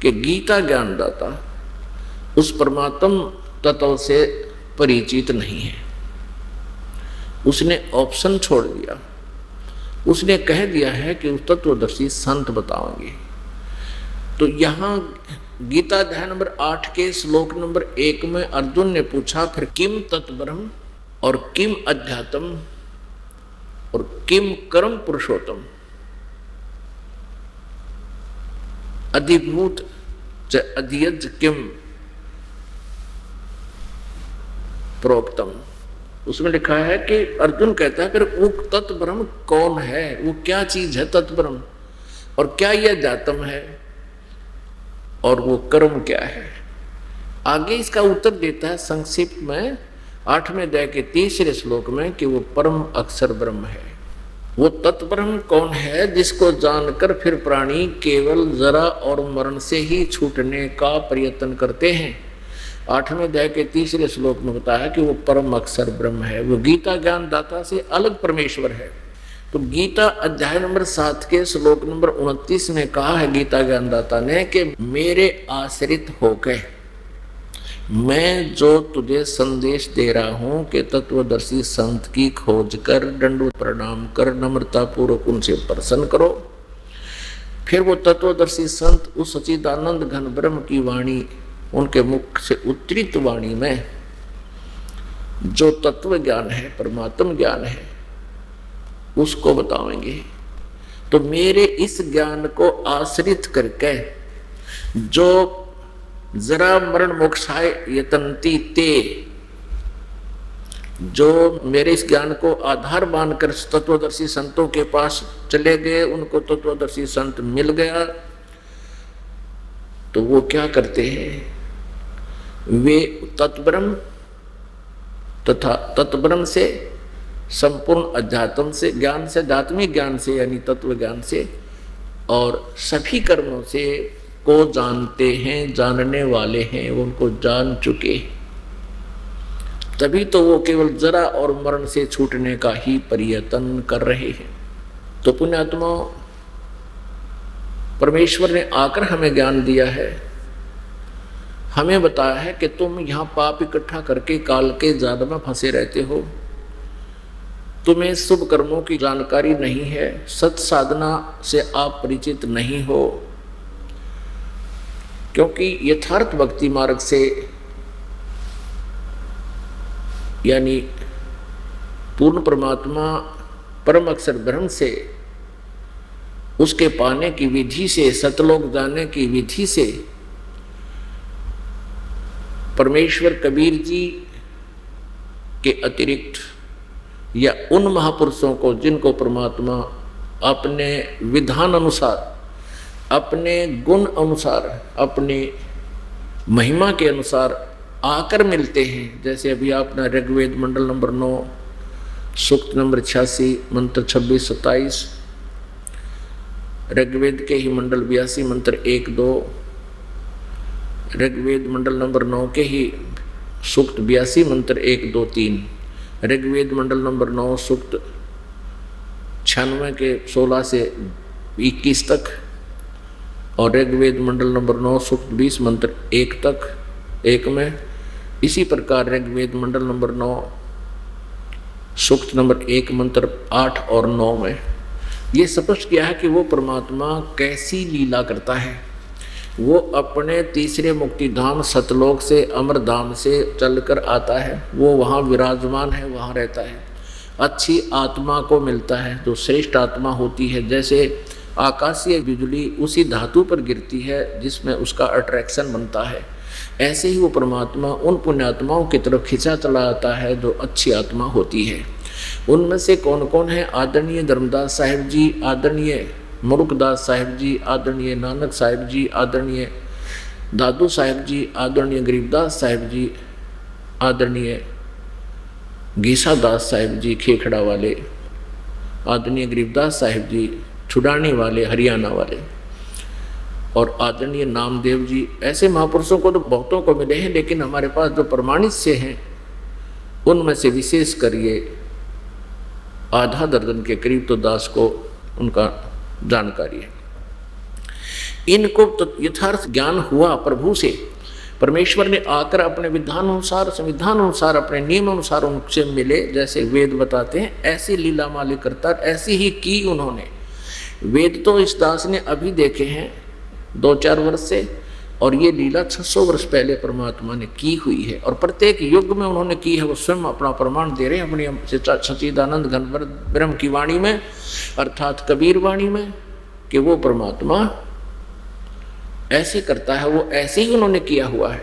कि गीता ज्ञानदाता उस परमात्म तत्व से परिचित नहीं है। उसने ऑप्शन छोड़ दिया, उसने कह दिया है कि उस तत्वदर्शी संत बताओगे। तो यहाँ गीता अध्याय नंबर 8 के श्लोक नंबर 1 में अर्जुन ने पूछा, फिर किम तत्ब्रह्म और किम अध्यात्म और किम कर्म पुरुषोत्तम अधिभूत च अधियज किम प्रोक्तम। उसमें लिखा है कि अर्जुन कहता है फिर वो तत्ब्रह्म कौन है, वो क्या चीज है तत्ब्रह्म, और क्या यह जातम है, और वो कर्म क्या है। आगे इसका उत्तर देता है संक्षिप्त में 8वें अध्याय के 3 श्लोक में कि वो परम अक्षर ब्रह्म है। वो तत्ब्रह्म कौन है जिसको जानकर फिर प्राणी केवल जरा और मरण से ही छूटने का प्रयत्न करते हैं। 8वें अध्याय के 3 श्लोक में बताया कि वो परम अक्षर ब्रह्म है, वो गीता ज्ञान दाता से अलग परमेश्वर है। तो गीता अध्याय नंबर 7 के श्लोक नंबर 29 में कहा है गीता ज्ञान दाता ने कि मेरे आश्रित होकर मैं जो तुझे संदेश दे रहा हूं कि तत्वदर्शी संत की खोज कर, दंडवत प्रणाम कर, नम्रता पूर्वक उनसे प्रसन्न करो। फिर वो तत्वदर्शी संत उस सच्चिदानंद घन ब्रह्म की वाणी, उनके मुख से उद्धृत वाणी में जो तत्व ज्ञान है, परमात्म ज्ञान है, उसको बताएंगे। तो मेरे इस ज्ञान को आश्रित करके जो जरा मरण मोक्षाय यतन्ति ते, जो मेरे इस ज्ञान को आधार मानकर तत्वदर्शी संतों के पास चले गए, उनको तत्वदर्शी संत मिल गया, तो वो क्या करते हैं, वे तत्ब्रह्म तथा तत्ब्रह्म से संपूर्ण अध्यात्म से ज्ञान से, आध्यात्मिक ज्ञान से यानी तत्व ज्ञान से और सभी कर्मों से को जानते हैं, जानने वाले हैं, उनको जान चुके। तभी तो वो केवल जरा और मरण से छूटने का ही प्रयत्न कर रहे हैं। तो पुण्यात्मा, परमेश्वर ने आकर हमें ज्ञान दिया है, हमें बताया है कि तुम यहाँ पाप इकट्ठा करके काल के जाल में फंसे रहते हो, तुम्हें शुभ कर्मों की जानकारी नहीं है, सत साधना से आप परिचित नहीं हो, क्योंकि यथार्थ भक्ति मार्ग से यानी पूर्ण परमात्मा परम अक्षर ब्रह्म से, उसके पाने की विधि से, सतलोक जाने की विधि से परमेश्वर कबीर जी के अतिरिक्त या उन महापुरुषों को जिनको परमात्मा अपने विधान अनुसार, अपने गुण अनुसार, अपने महिमा के अनुसार आकर मिलते हैं। जैसे अभी आपने ऋग्वेद मंडल नंबर 9 सूक्त नंबर 86 मंत्र 26-27, ऋग्वेद के ही मंडल 82 मंत्र 1-2, ऋग्वेद मंडल नंबर 9 के ही सूक्त 82 मंत्र 1-2-3, ऋग्वेद मंडल नंबर 9 सूक्त 96 के 16 से 21 तक, और ऋग्वेद मंडल नंबर 9 सूक्त 20 मंत्र 1 तक 1 में। इसी प्रकार ऋग्वेद मंडल नंबर 9 सूक्त नंबर 1 मंत्र 8 और 9 में ये स्पष्ट किया है कि वो परमात्मा कैसी लीला करता है। वो अपने तीसरे मुक्ति धाम सतलोक से अमर धाम से चलकर आता है, वो वहाँ विराजमान है, वहाँ रहता है, अच्छी आत्मा को मिलता है जो श्रेष्ठ आत्मा होती है। जैसे आकाशीय बिजली उसी धातु पर गिरती है जिसमें उसका अट्रैक्शन बनता है, ऐसे ही वो परमात्मा उन पुण्यात्माओं की तरफ खिंचा चला आता है जो अच्छी आत्मा होती है। उनमें से कौन कौन है? आदरणीय धर्मदास साहिब जी, आदरणीय मुरुखदास साहिब जी, आदरणीय नानक साहिब जी, आदरणीय दादू साहिब जी, आदरणीय गरीबदास साहिब जी, आदरणीय गीसा दास साहिब जी खेखड़ा वाले, आदरणीय गरीबदास साहिब जी छुड़ानी वाले हरियाणा वाले, और आदरणीय नामदेव जी। ऐसे महापुरुषों को तो बहुतों को मिले हैं, लेकिन हमारे पास जो प्रमाणित से हैं उनमें से विशेष कर ये आधा दर्जन के करीब तो दास को उनका जानकारी है। इनको तो यथार्थ ज्ञान हुआ प्रभु से, परमेश्वर ने आकर अपने विधान अनुसार, संविधान अनुसार, अपने नियम अनुसार उनसे मिले। जैसे वेद बताते हैं ऐसी लीला मालिक करता, ऐसी ही की उन्होंने। वेद तो इस दास ने अभी देखे हैं 2-4 वर्ष से, और ये लीला 600 वर्ष पहले परमात्मा ने की हुई है, और प्रत्येक युग में उन्होंने की है। वो स्वयं अपना प्रमाण दे रहे हैं अपनी सच्चिदानंद घन ब्रह्म की वाणी में, अर्थात कबीर वाणी में, कि वो परमात्मा ऐसे करता है, वो ऐसे ही उन्होंने किया हुआ है।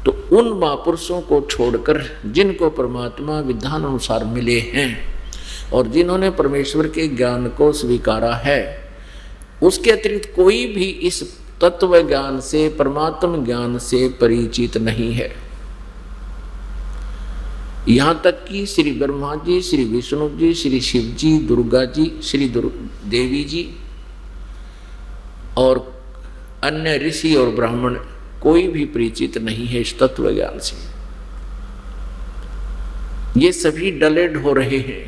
तो उन महापुरुषों को छोड़कर जिनको परमात्मा विधान अनुसार मिले हैं और जिन्होंने परमेश्वर के ज्ञान को स्वीकारा है, उसके अतिरिक्त कोई भी इस तत्व ज्ञान से, परमात्म ज्ञान से परिचित नहीं है। यहाँ तक कि श्री ब्रह्मा जी, श्री विष्णु जी, श्री शिव जी, दुर्गा जी, श्री देवी जी और अन्य ऋषि और ब्राह्मण कोई भी परिचित नहीं है इस तत्व ज्ञान से। ये सभी डलेड हो रहे हैं।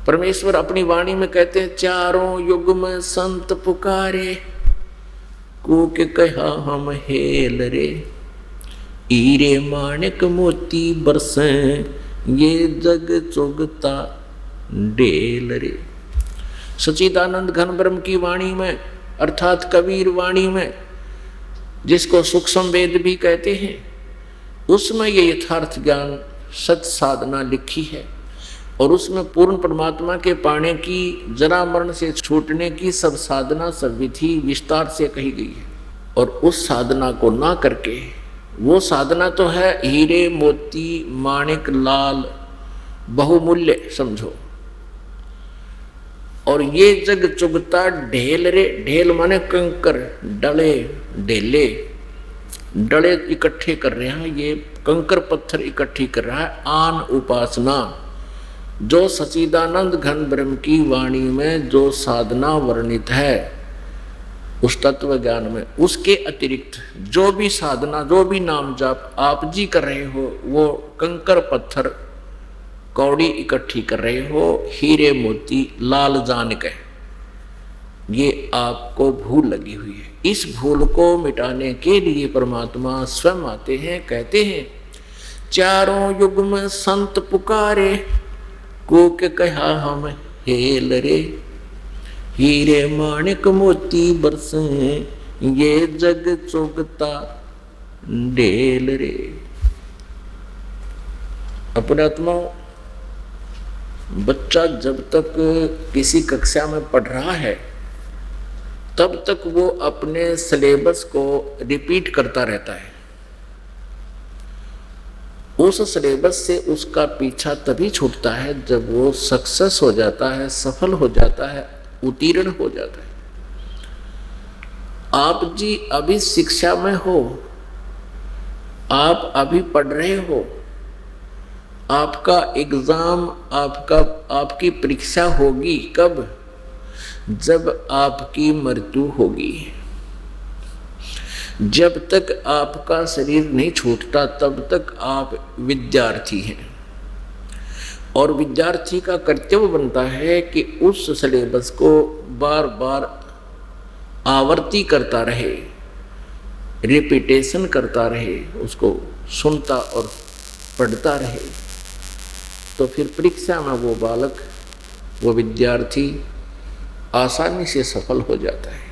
परमेश्वर अपनी वाणी में कहते हैं, चारों युग में संत पुकारे, कूक कहा हम हेल रे, हीरे माणिक मोती बरसे, ये जग चुगता डेल रे। सच्चिदानंद घन ब्रह्म की वाणी में, अर्थात कबीर वाणी में, जिसको सूक्ष्म वेद भी कहते हैं, उसमें ये यथार्थ ज्ञान सत साधना लिखी है, और उसमें पूर्ण परमात्मा के पाने की, जरा मरण से छूटने की सब साधना, सब विधि विस्तार से कही गई है। और उस साधना को ना करके, वो साधना तो है हीरे मोती माणिक लाल बहुमूल्य समझो, और ये जग चुगता ढेल रे। ढेल माने कंकर, डले ढेले, डले इकट्ठे कर रहे हैं, ये कंकर पत्थर इकट्ठी कर रहा है। आन उपासना, जो सच्चिदानंद घन ब्रह्म की वाणी में जो साधना वर्णित है उस तत्व ज्ञान में, उसके अतिरिक्त जो भी साधना, जो भी नाम जाप आप जी कर रहे हो, वो कंकर पत्थर कौड़ी इकट्ठी कर रहे हो, हीरे मोती लाल जान के, ये आपको भूल लगी हुई है। इस भूल को मिटाने के लिए परमात्मा स्वयं आते हैं, कहते हैं, चारों युग में संत पुकारे, कूक कहा हम हेल रे, हीरे माणिक मोती बरसे, ये जग चुगता ढेल रे। अपने आत्मा, बच्चा जब तक किसी कक्षा में पढ़ रहा है तब तक वो अपने सिलेबस को रिपीट करता रहता है। उस सिलेबस से उसका पीछा तभी छूटता है जब वो सक्सेस हो जाता है, सफल हो जाता है, उत्तीर्ण हो जाता है। आप जी अभी शिक्षा में हो, आप अभी पढ़ रहे हो, आपका एग्जाम, आपकी परीक्षा होगी कब? जब आपकी मृत्यु होगी। जब तक आपका शरीर नहीं छूटता तब तक आप विद्यार्थी हैं, और विद्यार्थी का कर्तव्य बनता है कि उस सिलेबस को बार बार आवर्ती करता रहे, रिपीटेशन करता रहे, उसको सुनता और पढ़ता रहे। तो फिर परीक्षा में वो बालक, वो विद्यार्थी आसानी से सफल हो जाता है।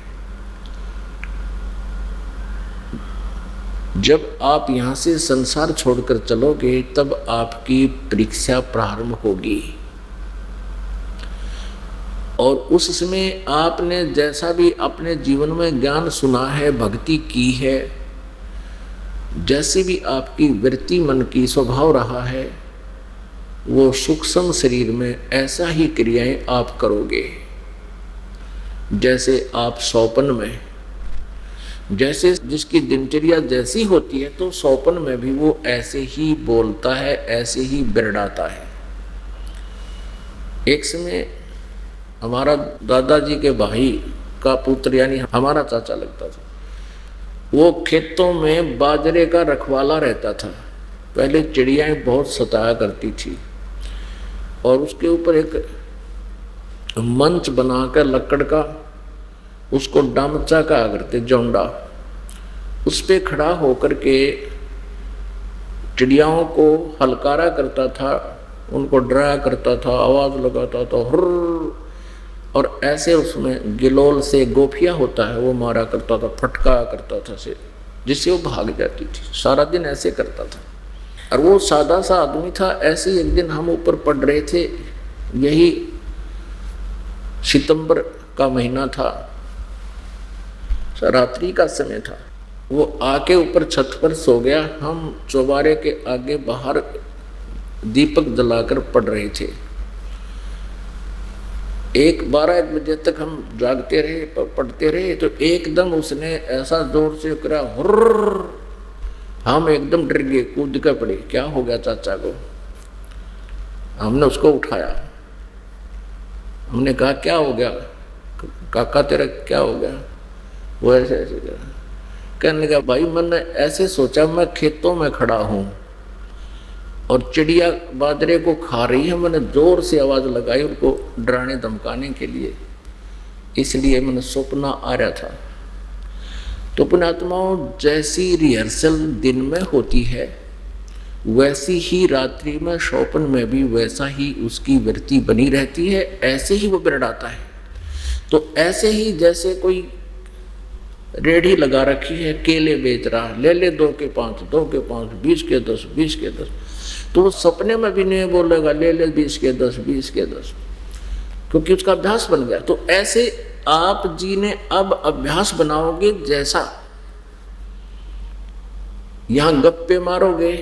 जब आप यहाँ से संसार छोड़कर चलोगे तब आपकी परीक्षा प्रारंभ होगी, और उस समय आपने जैसा भी अपने जीवन में ज्ञान सुना है, भक्ति की है, जैसी भी आपकी वृत्ति मन की स्वभाव रहा है, वो सूक्ष्म शरीर में ऐसा ही क्रियाएं आप करोगे। जैसे आप सौपन में, जैसे जिसकी दिनचर्या जैसी होती है, तो सौपन में भी वो ऐसे ही बोलता है, ऐसे ही बिरड़ाता है। एक समय हमारा दादाजी के भाई का पुत्र, यानी हमारा चाचा लगता था, वो खेतों में बाजरे का रखवाला रहता था। पहले चिड़ियाएं बहुत सताया करती थी, और उसके ऊपर एक मंच बनाकर लकड़ का, उसको डामचा कहा करते, जौंडा, उस पे खड़ा होकर के चिड़ियाओं को हलकारा करता था, उनको डराया करता था, आवाज़ लगाता था, हुर्र, और ऐसे उसमें गिलोल से गोफिया होता है वो मारा करता था, फटका करता था से, जिससे वो भाग जाती थी। सारा दिन ऐसे करता था, और वो सादा सा आदमी था। ऐसे ही एक दिन हम ऊपर पढ़ रहे थे, यही सितंबर का महीना था, रात्रि का समय था। वो आके ऊपर छत पर सो गया, हम चौबारे के आगे बाहर दीपक जलाकर पढ़ रहे थे। 12-1 बजे तक हम जागते रहे, पढ़ते रहे, तो एकदम उसने ऐसा जोर से करा, हुर्र, हम एकदम डर गए, कूद कर पड़े, क्या हो गया चाचा को? हमने उसको उठाया, हमने कहा क्या हो गया काका, तेरा क्या हो गया? वो ऐसे ऐसे कहने लगा, भाई मैंने ऐसे सोचा, मैं खेतों में खड़ा हूँ और चिड़िया बाजरे को खा रही है, मैंने जोर से आवाज़ लगाई उनको डराने धमकाने के लिए, इसलिए मैंने सपना आ रहा था। तो पुण्यात्माओं, जैसी रिहर्सल दिन में होती है, वैसी ही रात्रि में स्वप्न में भी वैसा ही उसकी वृत्ति बनी रहती है, ऐसे ही वो बिरड़ाता है। तो ऐसे ही जैसे कोई रेढ़ी लगा रखी है, केले बेच रहा है, ले 2 के 5, 2 के 5, 20 के 10, 20 के 10, तो वो सपने में भी नहीं बोलेगा ले 20 के 10, 20 के 10, क्योंकि उसका अभ्यास बन गया। तो ऐसे आप जी ने अब अभ्यास बनाओगे, जैसा यहां गप्पे मारोगे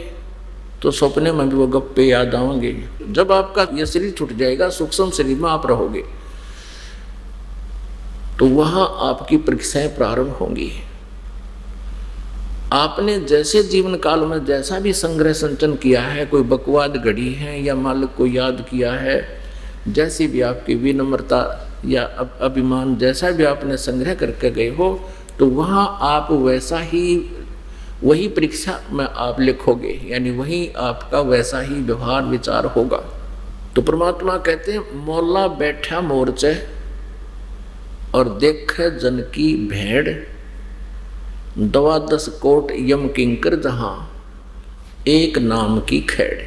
तो सपने में भी वो गप्पे याद आएंगे। जब आपका यह शरीर छूट जाएगा, सूक्ष्म शरीर में आप रहोगे, तो वहां आपकी परीक्षाएं प्रारंभ होंगी। आपने जैसे जीवन काल में जैसा भी संग्रह संचन किया है, कोई बकवाद घड़ी है या मालिक को याद किया है, जैसी भी आपकी विनम्रता या अभिमान, जैसा भी आपने संग्रह करके गए हो, तो वहाँ आप वैसा ही, वही परीक्षा में आप लिखोगे, यानी वही आपका वैसा ही व्यवहार विचार होगा। तो परमात्मा कहते हैं, मौला बैठा मोर्चे और देखे जन की भेड़, 12 कोट यम किंकर जहां एक नाम की खेड़।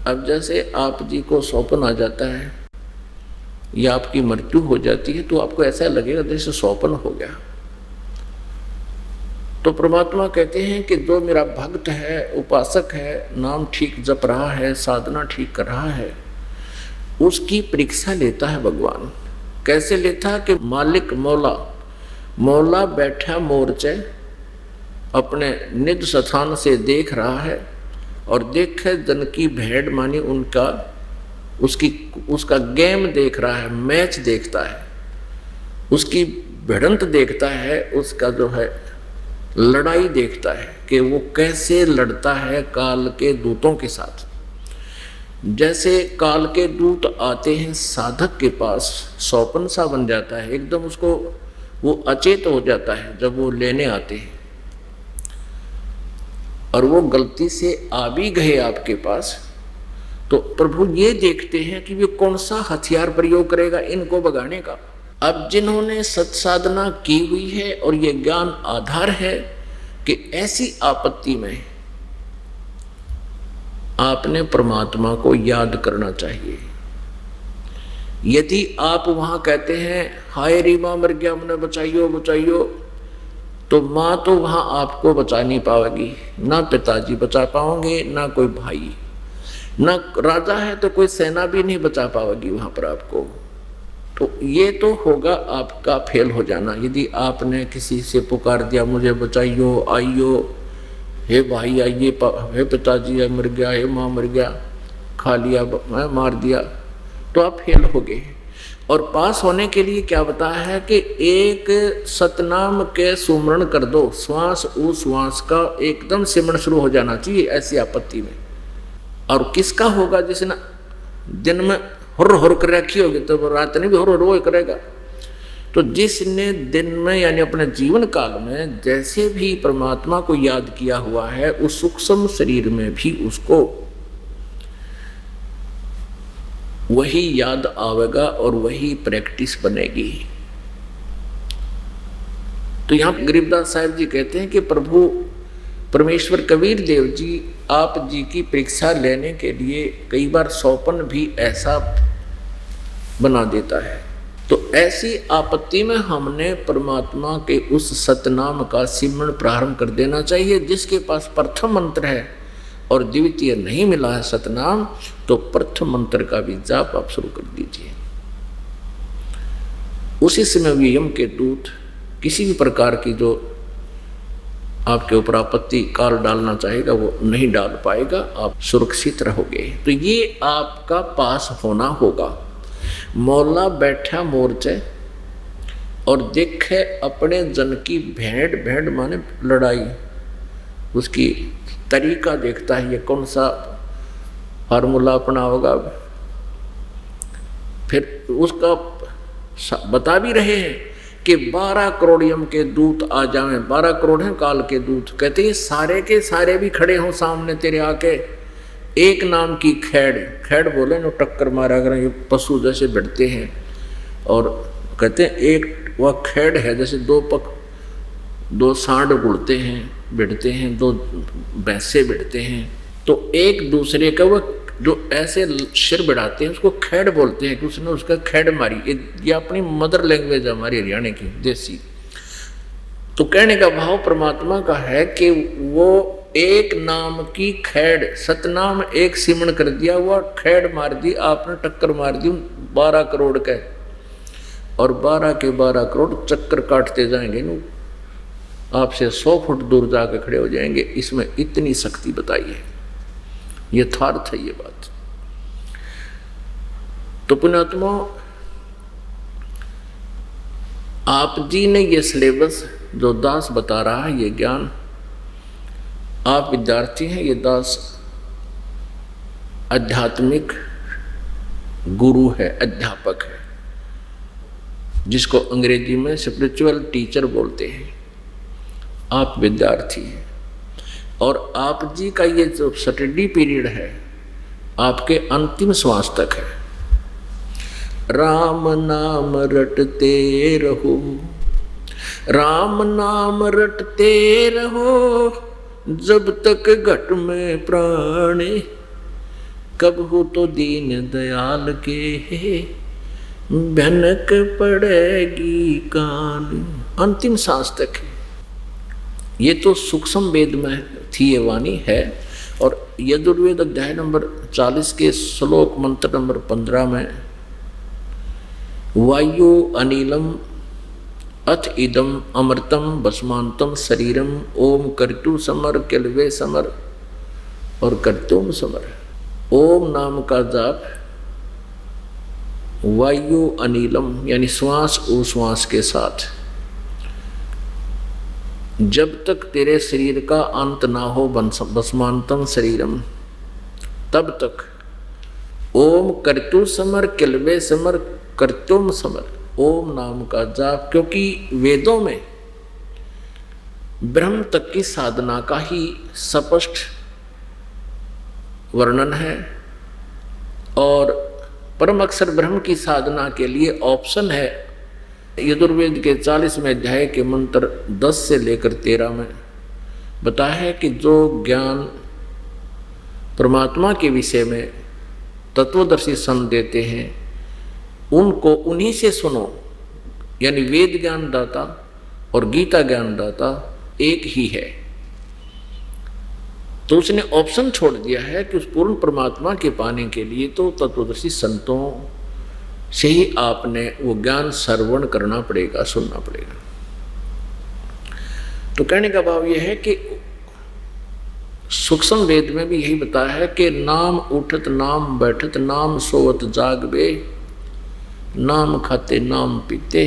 अब जैसे आप जी को सौपन आ जाता है या आपकी मृत्यु हो जाती है, तो आपको ऐसा लगेगा जैसे सौपन हो गया। तो परमात्मा कहते हैं कि जो मेरा भक्त है, उपासक है, नाम ठीक जप रहा है, साधना ठीक कर रहा है, उसकी परीक्षा लेता है भगवान। कैसे लेता है कि मालिक मौला बैठा मोर्चे, अपने निज स्थान से देख रहा है, और देखे जन की भेड़, मानी उसका गेम देख रहा है, मैच देखता है। उसकी भिड़ंत देखता है, उसका जो है लड़ाई देखता है कि वो कैसे लड़ता है काल के दूतों के साथ। जैसे काल के दूत आते हैं साधक के पास, सौपन सा बन जाता है, एकदम उसको वो अचेत हो जाता है जब वो लेने आते हैं, और वो गलती से आ भी गए आपके पास, तो प्रभु ये देखते हैं कि वे कौन सा हथियार प्रयोग करेगा इनको भगाने का। अब जिन्होंने सत्साधना की हुई है और ये ज्ञान आधार है कि ऐसी आपत्ति में आपने परमात्मा को याद करना चाहिए। यदि आप वहां कहते हैं हाय री मां मर गया, मुझे बचाइयो बचाइयो, तो मां तो वहां आपको बचा नहीं पाएगी, ना पिताजी बचा पाओगे, ना कोई भाई, ना राजा है तो कोई सेना भी नहीं बचा पाएगी वहां पर आपको। तो ये तो होगा आपका फेल हो जाना। यदि आपने किसी से पुकार दिया मुझे बचाइयो, आइयो, हे भाई आइए, हे पिताजी मर गया, हे माँ मर गया, खा लिया, मार दिया, तो आप फेल हो गए। और पास होने के लिए क्या बताया है कि एक सतनाम के सुमरण कर दो, श्वास उश्वास का एकदम सिमरण शुरू हो जाना चाहिए ऐसी आपत्ति में। और किसका होगा? जिसने दिन में हुर हुर कर रखी होगी तो रात में भी हुर हुर करेगा। तो जिसने दिन में यानी अपने जीवन काल में जैसे भी परमात्मा को याद किया हुआ है, उस सूक्ष्म शरीर में भी उसको वही याद आवेगा और वही प्रैक्टिस बनेगी। तो यहां गरीबदास साहब जी कहते हैं कि प्रभु परमेश्वर कबीर देव जी आप जी की परीक्षा लेने के लिए कई बार सौपन भी ऐसा बना देता है। तो ऐसी आपत्ति में हमने परमात्मा के उस सतनाम का सिमरण प्रारंभ कर देना चाहिए। जिसके पास प्रथम मंत्र है और द्वितीय नहीं मिला है सतनाम, तो प्रथम मंत्र का भी जाप आप शुरू कर दीजिए। उसी समय भी यम के दूत किसी भी प्रकार की जो आपके ऊपर आपत्ति काल डालना चाहेगा वो नहीं डाल पाएगा, आप सुरक्षित रहोगे। तो ये आपका पास होना होगा। मौला बैठा मोर्चे और देखे अपने जन की भेंट, भेंट माने लड़ाई, उसकी तरीका देखता है, ये कौन सा फार्मूला अपना होगा। फिर उसका बता भी रहे हैं कि 12 करोड़ यम के दूत आ जाएं। 12 करोड़ हैं काल के दूत। कहते हैं सारे के सारे भी खड़े हों सामने तेरे आके, एक नाम की खैड़, खैड़ बोले ना टक्कर मारा करें, ये पशु जैसे भिड़ते हैं। और कहते हैं एक वह खैड़ है जैसे दो सांड उड़ते हैं, भिड़ते हैं, दो भैंसे भिड़ते हैं, तो एक दूसरे का वह जो ऐसे सिर बढ़ाते हैं उसको खैड़ बोलते हैं कि उसने उसका खैड़ मारी। ये अपनी मदर लैंग्वेज है हमारी हरियाणा की देसी। तो कहने का भाव परमात्मा का है कि वो एक नाम की खैड़, सतनाम एक सिमरण कर दिया, हुआ खैड़ मार दी आपने, टक्कर मार दी 12 करोड़ के, और 12 के 12 करोड़ चक्कर काटते जाएंगे न, आपसे 100 फुट दूर जाकर खड़े हो जाएंगे। इसमें इतनी शक्ति बताई है, यथार्थ है ये बात। तो पुण्यात्मा, आप जी ने ये सिलेबस जो दास बता रहा है, ये ज्ञान, आप विद्यार्थी हैं, ये दास आध्यात्मिक गुरु है, अध्यापक है, जिसको अंग्रेजी में स्पिरिचुअल टीचर बोलते हैं। आप विद्यार्थी हैं और आप जी का ये जो स्टडी पीरियड है आपके अंतिम श्वास तक है। राम नाम रटते रहो, राम नाम रटते रहो, जब तक घट में प्राण, कब हो तो दीन दयाल के भनक पड़ेगी कान। अंतिम सांस तक है। ये तो सूक्ष्म वेद में थी ये वाणी है। और यजुर्वेद अध्याय नंबर 40 के श्लोक मंत्र नंबर 15 में वायु अनिलम अथ इदम अमृतम भस्मांतम शरीरम ओम कर्तु समर केलवे समर और कर्तुम समर। ओम नाम का जाप वायु अनिलम, यानी श्वास उश्वास के साथ। जब तक तेरे शरीर का अंत ना हो भस्मांतम शरीरम, तब तक ओम कर्तु समर किलवे समर कर्तुम समर, ओम नाम का जाप। क्योंकि वेदों में ब्रह्म तक की साधना का ही स्पष्ट वर्णन है और परम अक्षर ब्रह्म की साधना के लिए ऑप्शन है। यजुर्वेद के 40वें अध्याय के मंत्र 10 से लेकर 13 में बताया है कि जो ज्ञान परमात्मा के विषय में तत्वदर्शी संत देते हैं उनको उन्हीं से सुनो, यानी वेद ज्ञान दाता और गीता ज्ञान दाता एक ही है। तो उसने ऑप्शन छोड़ दिया है कि उस पूर्ण परमात्मा के पाने के लिए तो तत्वदर्शी संतों से ही आपने वो ज्ञान श्रवण करना पड़ेगा, सुनना पड़ेगा। तो कहने का भाव यह है कि सूक्ष्म वेद में भी यही बताया है कि नाम उठत नाम बैठत नाम सोवत जागबे, नाम खाते नाम पीते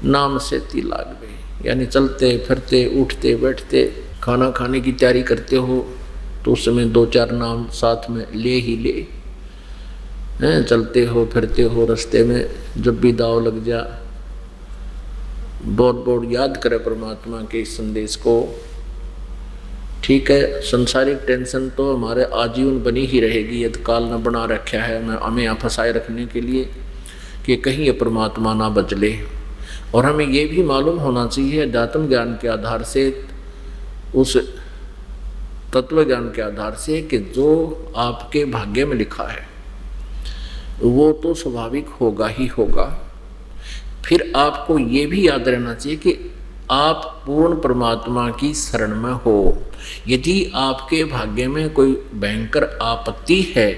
नाम सेती लागबे, यानी चलते फिरते उठते बैठते खाना खाने की तैयारी करते हो तो उस समय 2-4 नाम साथ में ले ही ले हैं। चलते हो फिरते हो रास्ते में जब भी दाव लग जा बहुत याद करे परमात्मा के इस संदेश को। ठीक है, संसारिक टेंशन तो हमारे आजीवन बनी ही रहेगी, यदि काल न बना रखा है हमें यहाँ फंसाए रखने के लिए कि कहीं ये परमात्मा ना बचले। और हमें ये भी मालूम होना चाहिए अध्यात्म ज्ञान के आधार से, उस तत्व ज्ञान के आधार से कि जो आपके भाग्य में लिखा है वो तो स्वाभाविक होगा ही होगा। फिर आपको ये भी याद रहना चाहिए कि आप पूर्ण परमात्मा की शरण में हो। यदि आपके भाग्य में कोई भयंकर आपत्ति है,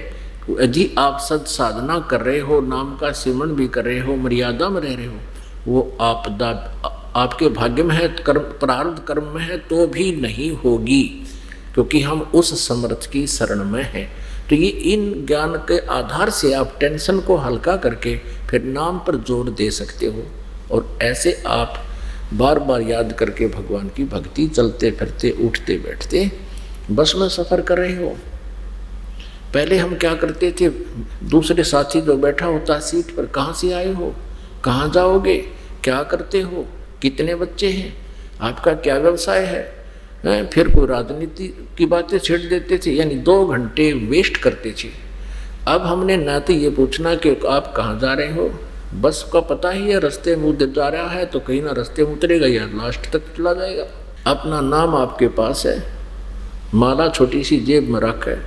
यदि आप सद साधना कर रहे हो, नाम का सिमरन भी कर रहे हो, मर्यादा में रह रहे हो, वो आपदा आपके भाग्य में है, कर्म प्रारब्ध कर्म में है तो भी नहीं होगी, क्योंकि हम उस समर्थ की शरण में हैं। तो ये इन ज्ञान के आधार से आप टेंशन को हल्का करके फिर नाम पर जोर दे सकते हो और ऐसे आप बार बार याद करके भगवान की भक्ति चलते फिरते उठते बैठते बस में सफ़र कर रहे हो। पहले हम क्या करते थे, दूसरे साथी जो बैठा होता सीट पर, कहाँ से आए हो, कहाँ जाओगे, क्या करते हो, कितने बच्चे हैं, आपका क्या व्यवसाय है, फिर कोई राजनीति की बातें छेड़ देते थे, यानी 2 घंटे वेस्ट करते थे। अब हमने ना तो ये पूछना कि आप कहाँ जा रहे हो, बस का पता ही है रास्ते में उधर जा रहा है तो कहीं ना रास्ते में उतरेगा या लास्ट तक चला जाएगा। अपना नाम आपके पास है, माला छोटी सी जेब में रख है,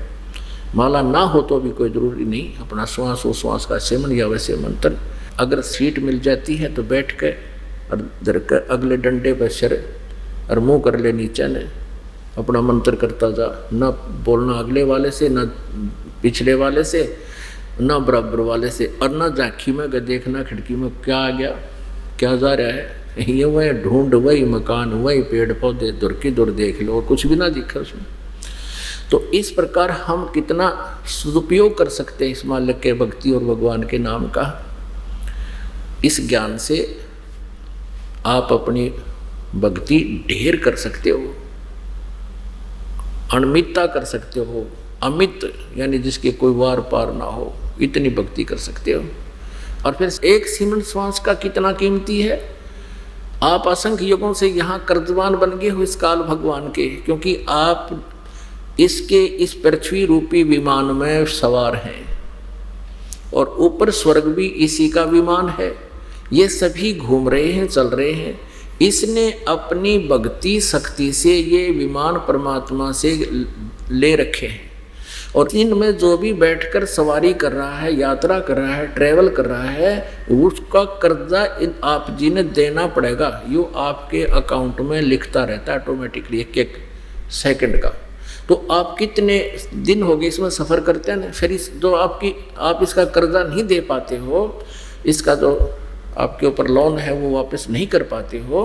माला ना हो तो भी कोई ज़रूरी नहीं, अपना श्वास उश्वास का सेवन या वैसे मंत्र। अगर सीट मिल जाती है तो बैठ के और इधर के अगले डंडे पर सिर और मुँह कर ले नीचे ने, अपना मंत्र करता जा, न बोलना अगले वाले से, न पिछले वाले से, न बराबर वाले से, और न झांकी में देखना खिड़की में क्या आ गया, क्या जा रहा है, ये वही ढूंढ, वही मकान, वही पेड़ पौधे, दूर की दूर देख लो और कुछ भी ना दिखा उसमें। तो इस प्रकार हम कितना सदुपयोग कर सकते हैं इस मालिक के भक्ति और भगवान के नाम का। इस ज्ञान से आप अपनी भक्ति ढेर कर सकते हो, अनमितता कर सकते हो, अमित यानी जिसके कोई वार पार ना हो, इतनी भक्ति कर सकते हो। और फिर एक सिमरन श्वास का कितना कीमती है। आप असंख्य युगों से यहाँ कर्जवान बन गए हो इस काल भगवान के, क्योंकि आप इसके इस पृथ्वी रूपी विमान में सवार हैं और ऊपर स्वर्ग भी इसी का विमान है। ये सभी घूम रहे हैं, चल रहे हैं। इसने अपनी भक्ति शक्ति से ये विमान परमात्मा से ले रखे हैं और इनमें जो भी बैठकर सवारी कर रहा है, यात्रा कर रहा है, ट्रैवल कर रहा है, उसका कर्जा आप जी ने देना पड़ेगा। यो आपके अकाउंट में लिखता रहता है ऑटोमेटिकली एक सेकंड का। तो आप कितने दिन हो गए इसमें सफ़र करते हैं ना, फिर इस जो आप इसका कर्जा नहीं दे पाते हो, इसका जो आपके ऊपर लोन है वो वापस नहीं कर पाते हो,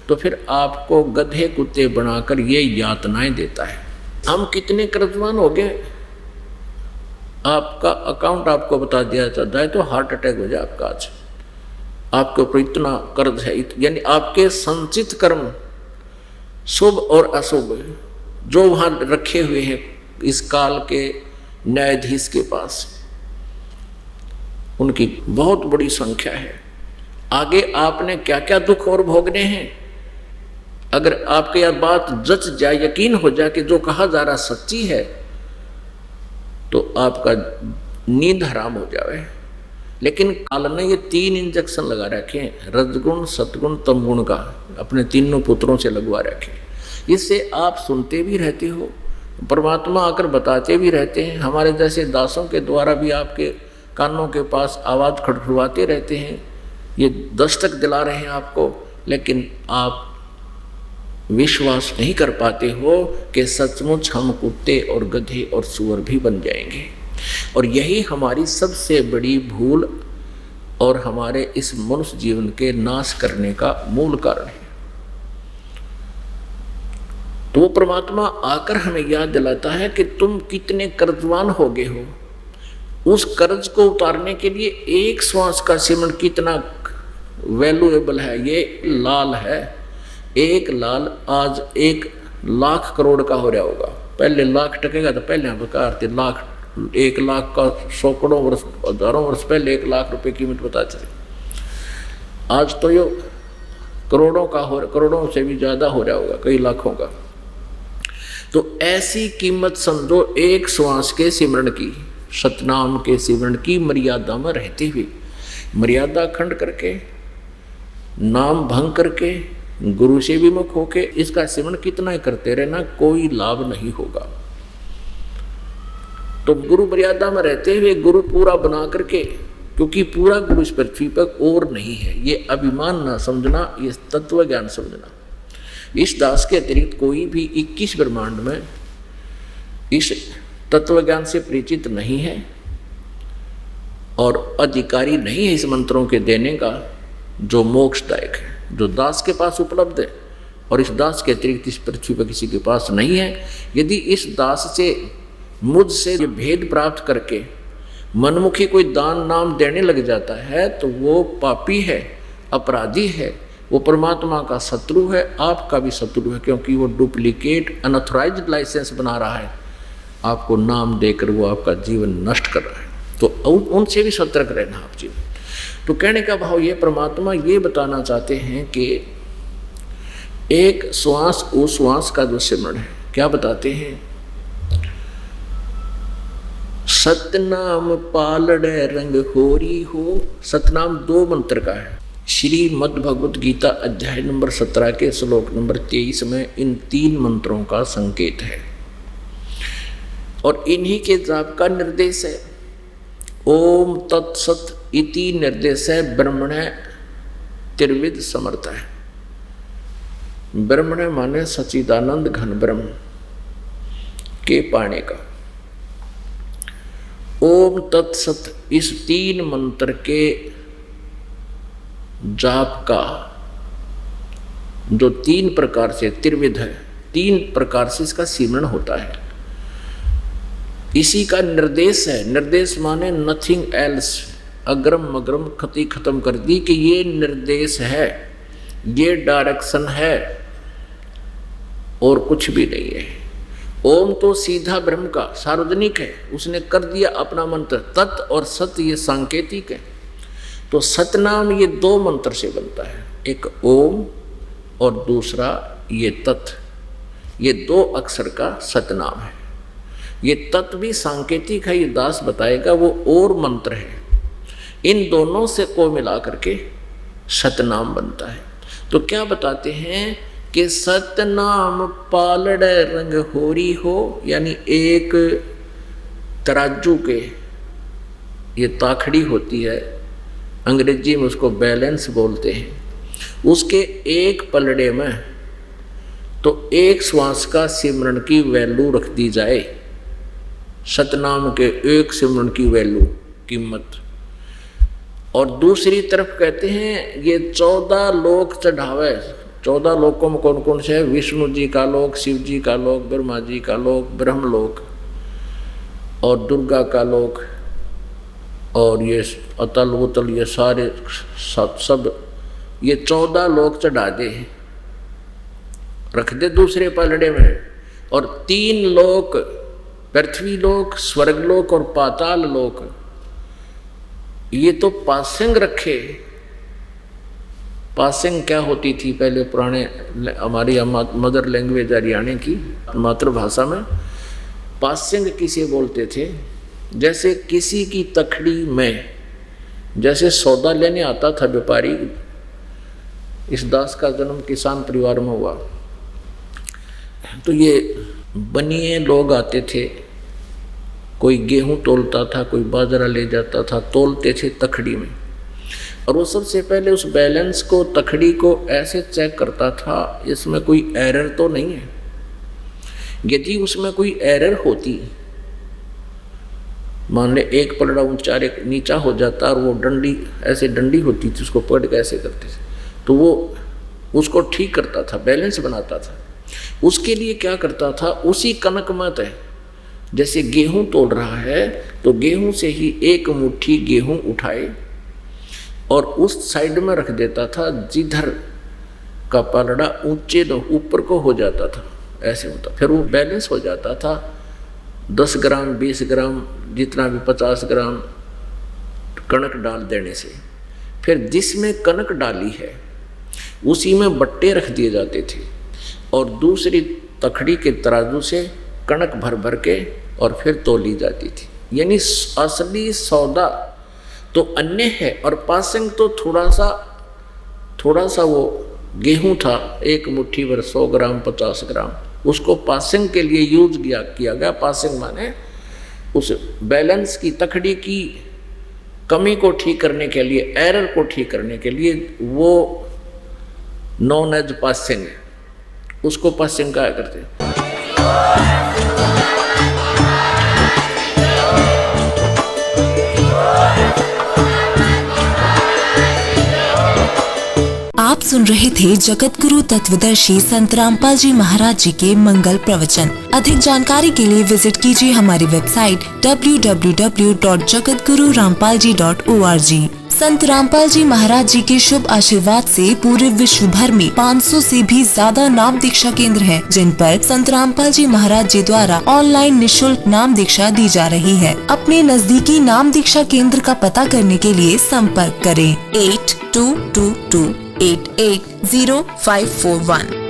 तो फिर आपको गधे कुत्ते बनाकर ये यातनाएं देता है। हम कितने कर्जवान हो गए, आपका अकाउंट आपको बता दिया जाता है तो हार्ट अटैक हो जाए आपका आज, आपके ऊपर इतना कर्ज है, यानी आपके संचित कर्म शुभ और अशुभ जो वहाँ रखे हुए हैं इस काल के न्यायाधीश के पास, उनकी बहुत बड़ी संख्या है। आगे आपने क्या क्या दुख और भोगने हैं, अगर आपके यह बात जच जाए, यकीन हो जाए कि जो कहा जा रहा सच्ची है, तो आपका नींद हराम हो जाए। लेकिन काल ने ये 3 इंजेक्शन लगा रखे हैं, रजगुण सतगुण तमगुण का, अपने तीनों पुत्रों से लगवा रखे। इससे आप सुनते भी रहते हो, परमात्मा आकर बताते भी रहते हैं, हमारे जैसे दासों के द्वारा भी आपके कानों के पास आवाज़ खड़खड़वाते रहते हैं, ये दस्तक दिला रहे हैं आपको, लेकिन आप विश्वास नहीं कर पाते हो कि सचमुच हम कुत्ते और गधे और सूअर भी बन जाएंगे। और यही हमारी सबसे बड़ी भूल और हमारे इस मनुष्य जीवन के नाश करने का मूल कारण है। तो वो परमात्मा आकर हमें याद दिलाता है कि तुम कितने कर्जवान हो गए हो, उस कर्ज को उतारने के लिए एक श्वास का सिमरन कितना वैल्यूएबल है। ये लाल है, एक लाल आज 1 लाख करोड़ का हो रहा होगा। पहले लाख टकेगा तो पहले बकार थे लाख, 1 लाख का सैकड़ों वर्ष हजारों वर्ष पहले 1 लाख रुपए कीमत पता चले। आज तो ये करोड़ों का हो, करोड़ों से भी ज्यादा हो रहा होगा, कई लाखों का। तो ऐसी कीमत समझो एक श्वास के सिमरण की, सतनाम के सिमरण की मर्यादा में रहते हुए, मर्यादा खंड करके, नाम भंग करके, गुरु से विमुख होके इसका सिमरण कितना ही करते रहना, कोई लाभ नहीं होगा। तो गुरु मर्यादा में रहते हुए गुरु पूरा बना करके, क्योंकि पूरा गुरु इस पृथ्वी पर और नहीं है, ये अभिमान ना समझना, ये तत्व ज्ञान समझना। इस दास के अतिरिक्त कोई भी 21 ब्रह्मांड में इस तत्व ज्ञान से परिचित नहीं है और अधिकारी नहीं है इस मंत्रों के देने का जो मोक्षदायक है, जो दास के पास उपलब्ध है, और इस दास के अतिरिक्त इस पृथ्वी पर किसी के पास नहीं है। यदि इस दास से मुझसे ये भेद प्राप्त करके मनमुखी कोई दान नाम देने लग जाता है तो वो पापी है, अपराधी है, वो परमात्मा का शत्रु है, आपका भी शत्रु है, क्योंकि वो डुप्लीकेट अनऑथराइज्ड लाइसेंस बना रहा है, आपको नाम देकर वो आपका जीवन नष्ट कर रहा है। तो उनसे भी सतर्क रहना आप जी। तो कहने का भाव ये, परमात्मा ये बताना चाहते हैं कि एक श्वास उस श्वास का जो सिमरण है, क्या बताते हैं, सतनाम पालड़े रंग होरी हो। सतनाम 2 मंत्र का है। श्रीमद् भगवत गीता अध्याय नंबर 17 के श्लोक नंबर 23 में इन 3 मंत्रों का संकेत है और इन्हीं के जाप का निर्देश है। ओम तत्सत इति निर्देश है ब्रह्मण त्रिविध समर्थ है। ब्रह्मण माने सच्चिदानंद घन ब्रह्म के पाने का। ओम तत्सत इस 3 मंत्र के जाप का जो 3 प्रकार से त्रिविध है, 3 प्रकार से इसका सिमरण होता है, इसी का निर्देश है। निर्देश माने नथिंग एल्स, अग्रम मग्रम खती खत्म कर दी कि ये निर्देश है, ये डायरेक्शन है और कुछ भी नहीं है। ओम तो सीधा ब्रह्म का सार्वजनिक है, उसने कर दिया अपना मंत्र। तत् और सत ये सांकेतिक है। तो सतनाम ये 2 मंत्र से बनता है, एक ओम और दूसरा ये तत्, ये 2 अक्षर का सतनाम है। ये तत् भी सांकेतिक है, ये दास बताएगा, वो और मंत्र है। इन दोनों से को मिला करके सतनाम बनता है। तो क्या बताते हैं कि सतनाम पालड़े रंग होरी हो, यानी एक तराजू के, ये ताखड़ी होती है, अंग्रेजी में उसको बैलेंस बोलते हैं, उसके एक पलड़े में तो एक श्वास का सिमरण की वैल्यू रख दी जाए, सतनाम के एक सिमरण की वैल्यू कीमत। और दूसरी तरफ कहते हैं ये 14 लोक चढ़ावे। 14 लोकों में कौन कौन से है? विष्णु जी का लोक, शिव जी का लोक, ब्रह्मा जी का लोक, ब्रह्मलोक, और दुर्गा का लोक और ये अतल उतल ये सारे सब ये 14 लोक चढ़ा दे, रख दे दूसरे पलड़े में। और 3 लोक, पृथ्वी लोक, स्वर्गलोक और पाताल लोक, ये तो पासिंग रखे। पासिंग क्या होती थी पहले पुराने हमारी मदर लैंग्वेज हरियाणा की मातृभाषा में, पासिंग किसे बोलते थे? जैसे किसी की तखड़ी में, जैसे सौदा लेने आता था व्यापारी। इस दास का जन्म किसान परिवार में हुआ, तो ये बनिए लोग आते थे, कोई गेहूं तोलता था, कोई बाजरा ले जाता था, तोलते थे तखड़ी में। और वो सबसे पहले उस बैलेंस को, तखड़ी को ऐसे चेक करता था इसमें कोई एरर तो नहीं है। यदि उसमें कोई एरर होती, मान ले एक पलड़ा ऊंचा एक नीचा हो जाता और वो डंडी ऐसे डंडी होती थी, उसको पकड़ के ऐसे करते थे, तो वो उसको ठीक करता था, बैलेंस बनाता था। उसके लिए क्या करता था, उसी कनक मत है, जैसे गेहूं तोल रहा है तो गेहूं से ही एक मुट्ठी गेहूं उठाए और उस साइड में रख देता था जिधर का पलड़ा ऊंचे ऊपर को हो जाता था, ऐसे होता, फिर वो बैलेंस हो जाता था। 10 ग्राम 20 ग्राम जितना भी 50 ग्राम कणक डाल देने से, फिर जिसमें कणक डाली है उसी में बट्टे रख दिए जाते थे और दूसरी तखड़ी के तराजू से कणक भर भर के और फिर तोली जाती थी। यानी असली सौदा तो अन्य है और पासिंग तो थोड़ा सा वो गेहूं था, एक मुट्ठी भर 100 ग्राम 50 ग्राम, उसको पासिंग के लिए यूज किया गया। पासिंग माने उस बैलेंस की, तखड़ी की कमी को ठीक करने के लिए, एरर को ठीक करने के लिए, वो नॉन एज पासिंग, उसको पासिंग कहा करते हैं। आप सुन रहे थे जगत गुरु तत्वदर्शी संत रामपाल जी महाराज जी के मंगल प्रवचन। अधिक जानकारी के लिए विजिट कीजिए हमारी वेबसाइट www.jagatgururampalji.org। संत रामपाल जी महाराज जी के शुभ आशीर्वाद से पूरे विश्व भर में 500 से भी ज्यादा नाम दीक्षा केंद्र हैं, जिन पर संत रामपाल जी महाराज जी द्वारा ऑनलाइन निशुल्क नाम दीक्षा दी जा रही है। अपने नजदीकी नाम दीक्षा केंद्र का पता करने के लिए संपर्क करें 8222880541।